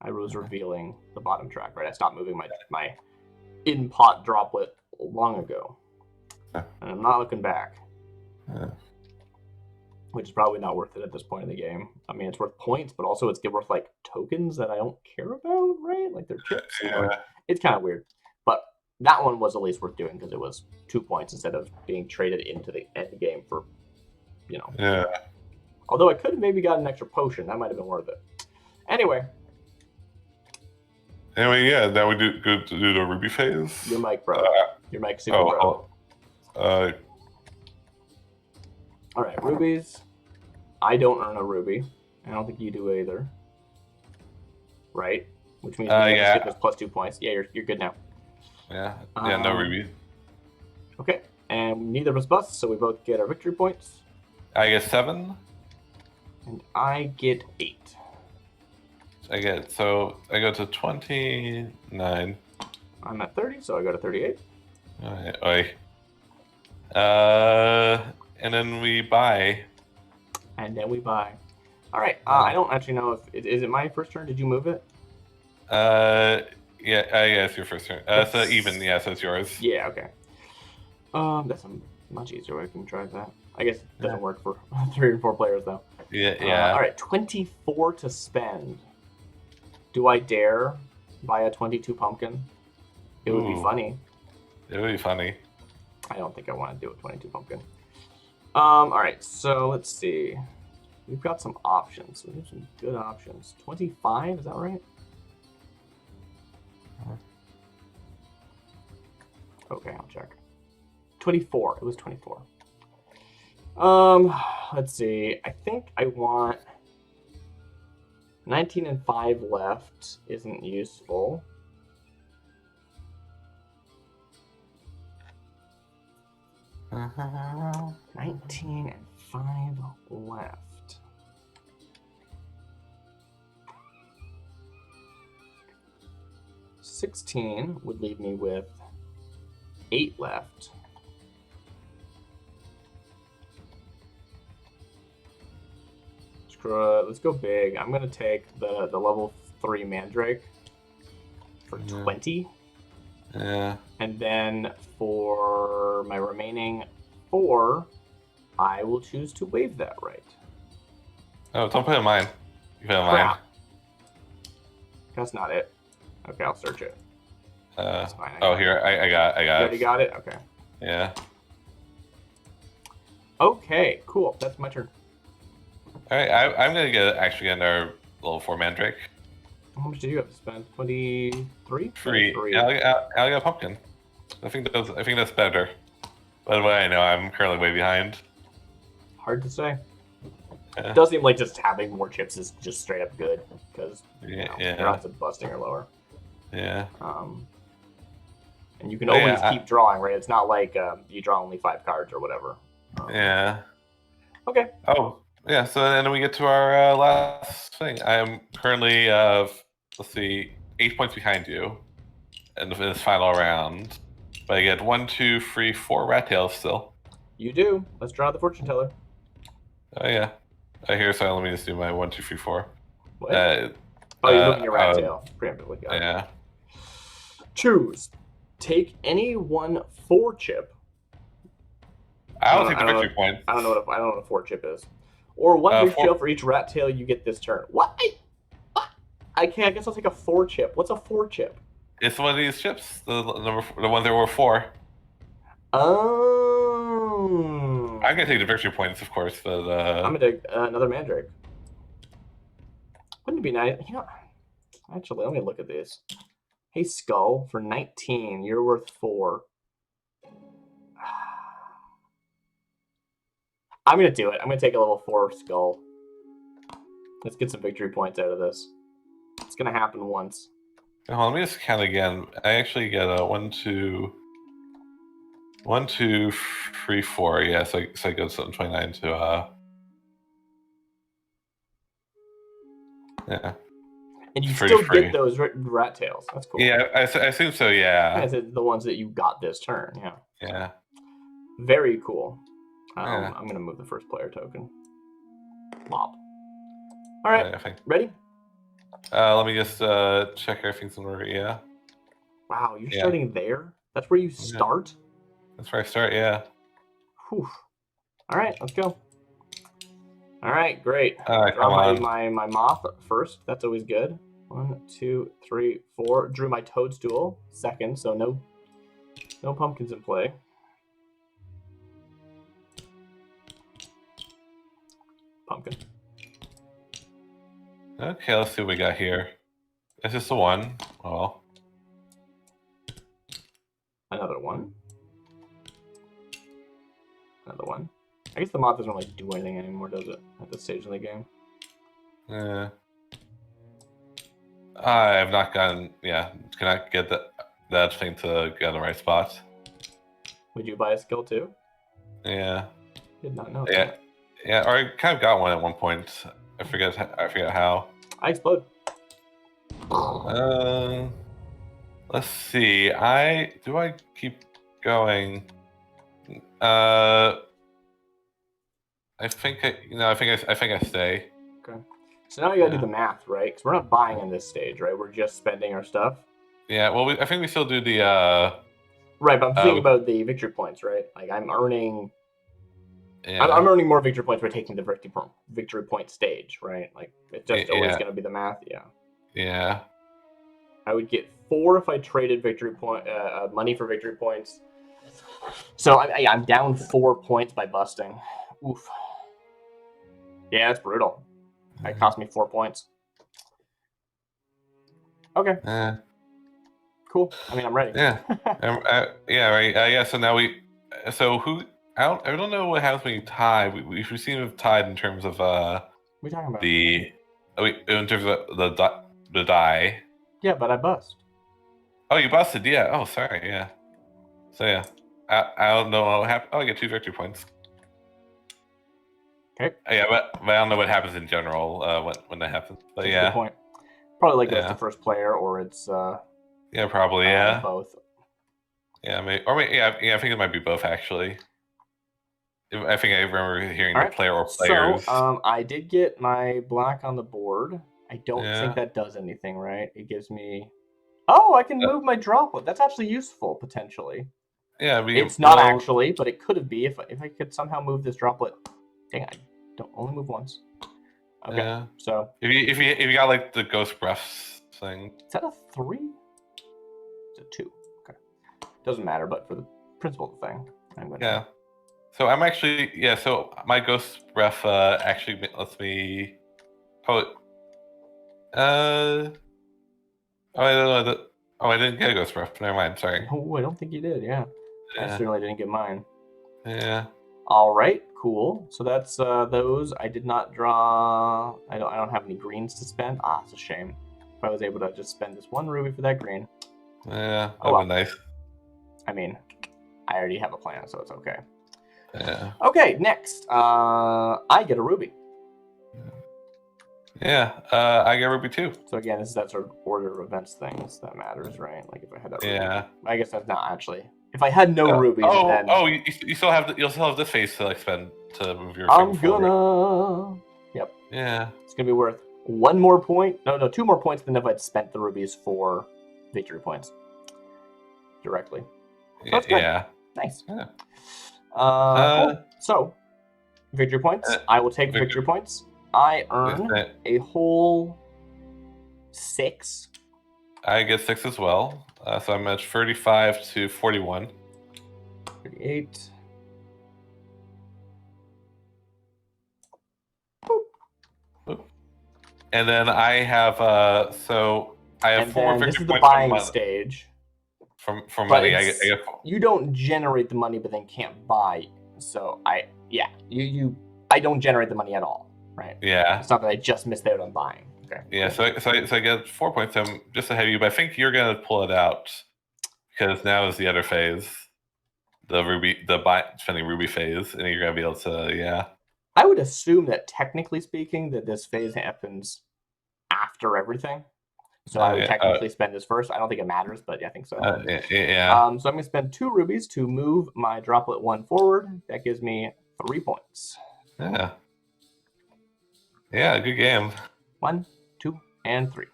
I was revealing the bottom track. Right, I stopped moving my in pot droplet long ago, and I'm not looking back. Which is probably not worth it at this point in the game. I mean, it's worth points, but also it's worth like tokens that I don't care about, right? Like they're chips. Yeah. Like, it's kind of weird. But that one was at least worth doing because it was 2 points instead of being traded into the end game for, Yeah. Although I could have maybe got an extra potion. That might have been worth it. Anyway, yeah. Now we do the ruby phase. your mic, bro. Your mic, super bro. All right, rubies. I don't earn a ruby. I don't think you do either. Right? Which means you get this plus 2 points. Yeah, you're good now. Yeah. Yeah, no ruby. Okay. And neither of us bust, so we both get our victory points. I get 7. And I get 8. I go to 29. I'm at 30, so I go to 38. Oi. And then we buy. All right. I don't actually know if is it my first turn. Did you move it? Yeah. It's your first turn. So even. Yeah. So it's yours. Yeah. Okay. That's a much easier way I can try that. I guess it doesn't work for 3 and 4 players though. Yeah. All right. 24 to spend. Do I dare buy a 22 pumpkin? It would be funny. It would be funny. I don't think I want to do a 22 pumpkin. All right, so let's see. We've got some options. We have some good options. 25, is that right? Okay, I'll check. 24. It was 24. Let's see. I think I want 19 and 5 left isn't useful. Uh-huh. 19 and 5 left. $16 would leave me with 8 left. Let's go big. I'm gonna take the level 3 Mandrake for 20. Yeah. And then for my remaining 4, I will choose to waive that right. Oh, don't put it in mine. You put it in mine. Crap. That's not it. Okay, I'll search it. That's fine. Here, I got You already got it? Okay. Yeah. Okay, cool. That's my turn. All right, I'm gonna actually get our level 4 Mandrake. How much do you have to spend? 23? Free. I'll get a pumpkin. I think that's better. By the way, I know I'm currently way behind. Hard to say. Yeah. It does seem like just having more chips is just straight up good because your odds of busting are lower. Yeah. And you can always keep drawing, right? It's not like you draw only 5 cards or whatever. Yeah. Okay. Oh, yeah. So then we get to our last thing. I am currently, let's see, 8 points behind you in this final round. But I get 1, 2, 3, 4 rat tails still. You do. Let's draw the fortune teller. Oh yeah. Here, so let me just do my 1, 2, 3, 4. What? You're moving your rat tail preemptively. Yeah. Choose. Take any one 4 chip. I'll take the victory point. I don't know what a 4 chip is. Or 1 victory tail for each rat tail you get this turn. What? I guess I'll take a 4 chip. What's a 4 chip? It's one of these chips. The one there were 4. Oh. I'm gonna take the victory points, of course, but I'm gonna take another Mandrake. Wouldn't it be nice? You know, actually, let me look at this. Hey, Skull, for 19, you're worth 4. I'm gonna do it. I'm gonna take a level 4 Skull. Let's get some victory points out of this. It's gonna happen once. Hold on, let me just count again. I actually get a 1, 2, 3, 4. Yeah, so I go to 29 to yeah. And you still get those rat tails. That's cool. Yeah, I assume so. Yeah. The ones that you got this turn. Yeah. Yeah. Very cool. I'm gonna move the first player token. Lob. All right. Ready? Let me just check everything's in order. Yeah. Wow, you're starting there? That's where you start? That's where I start. Yeah. Whew. All right, let's go. All right, great. Draw my moth first. That's always good. 1, 2, 3, 4. Drew my toadstool second, so no pumpkins in play. Pumpkin. Okay, let's see what we got here. Is this the one? Oh. Another one. Another one. I guess the moth doesn't really do anything anymore, does it? At this stage in the game. Yeah. I have not gotten. Yeah, cannot get that thing to get in the right spot. Would you buy a skill too? Yeah. Did not know. Yeah. That. Yeah, or I kind of got one at one point. I forget how. I explode. Let's see. Do I keep going? I think I stay. Okay. So now you gotta do the math, right? Because we're not buying in this stage, right? We're just spending our stuff. Yeah. Well, I think we still do the. Right, but I'm thinking about the victory points, right? Like I'm earning. Yeah. I'm earning more victory points by taking the victory point stage, right? Like it's just always gonna be the math. Yeah. Yeah. I would get 4 if I traded money for victory points. So I'm down 4 points by busting. Oof. Yeah, that's brutal. That cost me 4 points. Okay. Cool. I mean, I'm ready. Yeah. Yeah. Right. Yeah. So now So who? I don't know what happens when you tie. We seem to have tied in terms of What are we talking about? In terms of the die. Yeah, but I bust. Oh, you busted. Yeah. Oh, sorry. Yeah. So yeah, I don't know what happened. Oh, I get 2 victory points. Okay. Yeah, but I don't know what happens in general when that happens. But that's a good point. Probably it's the first player or it's yeah, probably both. Yeah, maybe, or maybe, yeah, I think it might be both actually. I think I remember hearing All the right. player or players. So, I did get my black on the board. I don't Yeah. think that does anything, right? It gives me... Oh, I can move my droplet. That's actually useful, potentially. Yeah, It's not actually, but it could be if I could somehow move this droplet. Dang, I don't only move once. Okay, yeah. so If you got like the ghost breath thing. is that a 3? It's a 2. Okay, doesn't matter, but for the principle of the thing, I'm gonna. Yeah. So I'm actually So my ghost breath actually lets me. I don't know. I didn't get a ghost breath. Never mind. Sorry. Oh, I don't think you did. Yeah, I certainly didn't get mine. Yeah. All right, cool. So that's those. I did not draw. I don't have any greens to spend. Ah, it's a shame. If I was able to just spend this one ruby for that green. Yeah, that would be nice. I mean, I already have a plan, so it's okay. Yeah. Okay, next. I get a ruby. Yeah, I get ruby too. So again, this is that sort of order of events things that matters, right? Like if I had that ruby. Yeah. I guess that's not actually. If I had no rubies, then... you still have you'll still have this phase to like spend to move your. I'm gonna. Yep. Yeah. It's gonna be worth 1 more point. No, 2 more points than if I'd spent the rubies for victory points directly. So that's good. Yeah. Nice. Yeah. Cool. So, victory points. I will take victory points. I earn a whole 6. I get 6 as well. So I'm at 35 to 41. 38. Boop. And then I have I have 4 victory this is the points buying stage. From money. I get you don't generate the money, but then can't buy. So I don't generate the money at all, right? Yeah. It's not that I just missed out on buying. Okay. Yeah. So I get 4 points. I'm just ahead of you, but I think you're gonna pull it out because now is the other phase, spending ruby phase, and you're gonna be able to I would assume that technically speaking, that this phase happens after everything. So I would technically spend this first. I don't think it matters, but I think so. Yeah. So I'm going to spend 2 rubies to move my droplet 1 forward. That gives me 3 points. Yeah. Yeah, good game. 1, 2, and 3.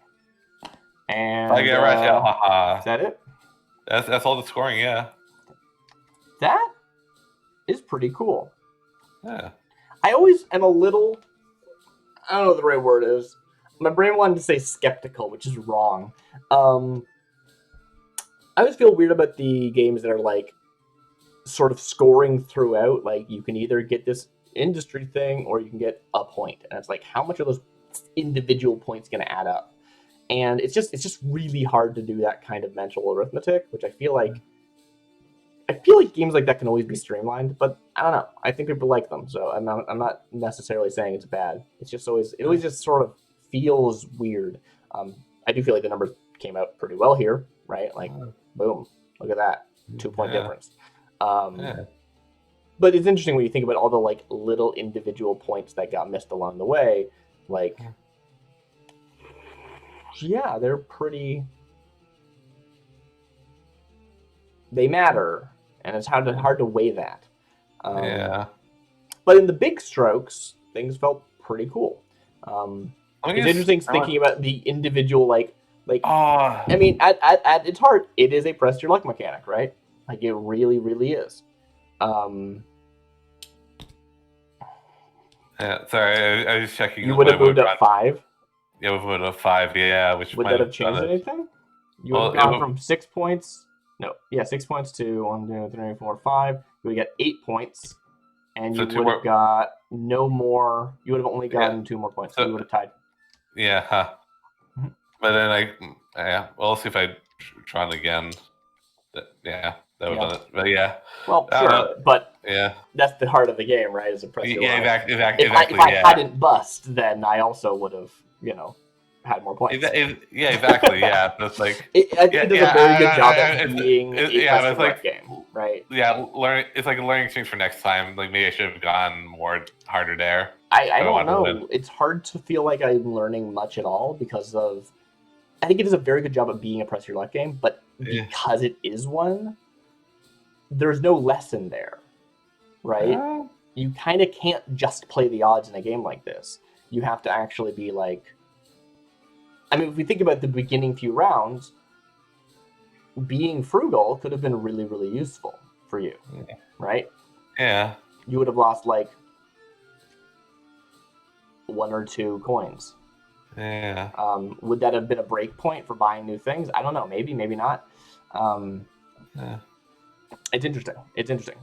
And I get right. Is that it? That's all the scoring. Yeah. That is pretty cool. Yeah. I always am a little... I don't know what the right word is. My brain wanted to say skeptical, which is wrong. I always feel weird about the games that are like sort of scoring throughout. Like you can either get this industry thing or you can get a point, and it's like how much are those individual points going to add up? And it's just really hard to do that kind of mental arithmetic, which I feel like games like that can always be streamlined, but I don't know. I think people like them, so I'm not necessarily saying it's bad. It always just sort of feels weird. I do feel like the numbers came out pretty well here, right? Like, boom, look at that, 2-point difference. But it's interesting when you think about all the like little individual points that got missed along the way. Like, yeah, they're pretty. They matter, and it's hard to weigh that. But in the big strokes, things felt pretty cool. It's interesting thinking about the individual, like. I mean, at its heart, it is a press your luck mechanic, right? Like it really, really is. Yeah, sorry, I was checking. You would have moved up 5. Yeah, we moved up 5. Yeah, which would that have changed anything? You would have gone from 6 points. No, 6 points to 1, 2, 3, 4, 5. You would get 8 points, and you would have got no more. You would have only gotten 2 more points. So you would have tied. Yeah, but then we'll see if I try it again. That would have done it. But yeah. Well, sure, but yeah, that's the heart of the game, right? Is a press your luck. Exactly. If I hadn't bust, then I also would have, had more points. Yeah, exactly. Yeah, that's like. I think it does a very good job at being a press your luck game, right? Yeah, it's like a learning experience for next time. Like maybe I should have gone more harder there. I don't know. It's hard to feel like I'm learning much at all because of. I think it does a very good job of being a press your luck game, but because it is one, there's no lesson there, right? you kind of can't just play the odds in a game like this. You have to actually be like, I mean, if we think about the beginning few rounds, being frugal could have been really, really useful for you, right? Yeah. You would have lost like 1 or 2 coins. Yeah. Would that have been a break point for buying new things? I don't know. Maybe, maybe not. Yeah. It's interesting. It's interesting.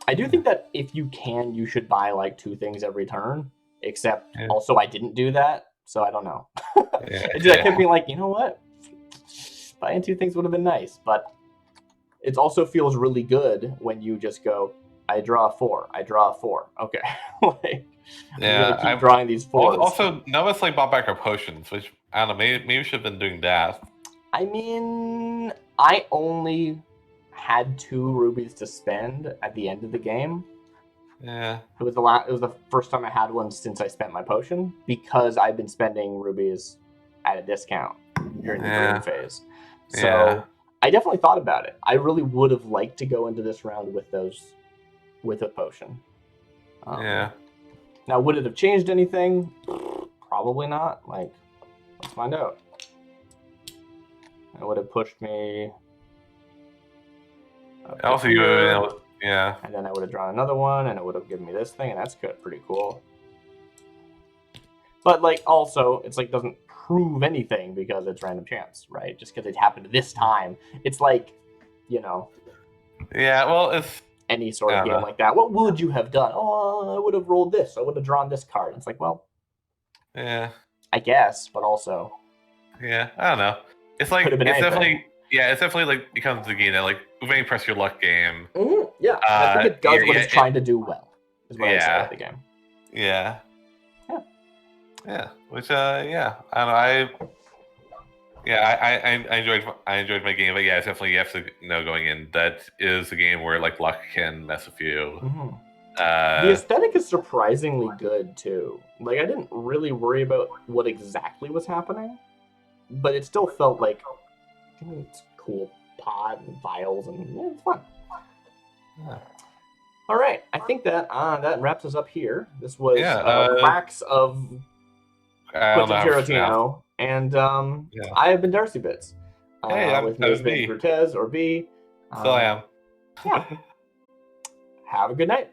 I do think that if you can, you should buy like 2 things every turn. Except also I didn't do that, so I don't know. I kept being like, you know what? Buying 2 things would have been nice, but it also feels really good when you just go, I draw a 4. I draw a 4. Okay. Like, I'm gonna keep drawing these 4s. Also, none of us like bought back our potions, which I don't know. Maybe we should have been doing that. I mean, I only had 2 rubies to spend at the end of the game. Yeah. It was the first time I had one since I spent my potion, because I've been spending rubies at a discount during the green phase. So I definitely thought about it. I really would have liked to go into this round with a potion. Now, would it have changed anything? Probably not. Like, let's find out. It would have pushed me. Also, and then I would have drawn another one, and it would have given me this thing, and that's pretty cool. But like, also, it's like doesn't prove anything because it's random chance, right? Just because it happened this time, it's like, you know. Yeah, well, it's any sort of game like that. What would you have done? Oh, I would have rolled this. I would have drawn this card. And it's like, well, I guess, but also, I don't know. It's like it's definitely like becomes the game that like moving press your luck game. Mm-hmm. Yeah, I think it does what it's trying to do well. Is what I say about the game. Yeah. Which I don't know. I enjoyed my game, but yeah, it's definitely you have to know going in that is a game where like luck can mess with you. Mm-hmm. The aesthetic is surprisingly good too. Like I didn't really worry about what exactly was happening, but it still felt like it's cool pot and vials and it's fun. Yeah. All right, I think that wraps us up here. This was Quacks of Quedlinburg, and I have been DarcyBits. With me has been Bertez or B. So I am. Yeah. Have a good night.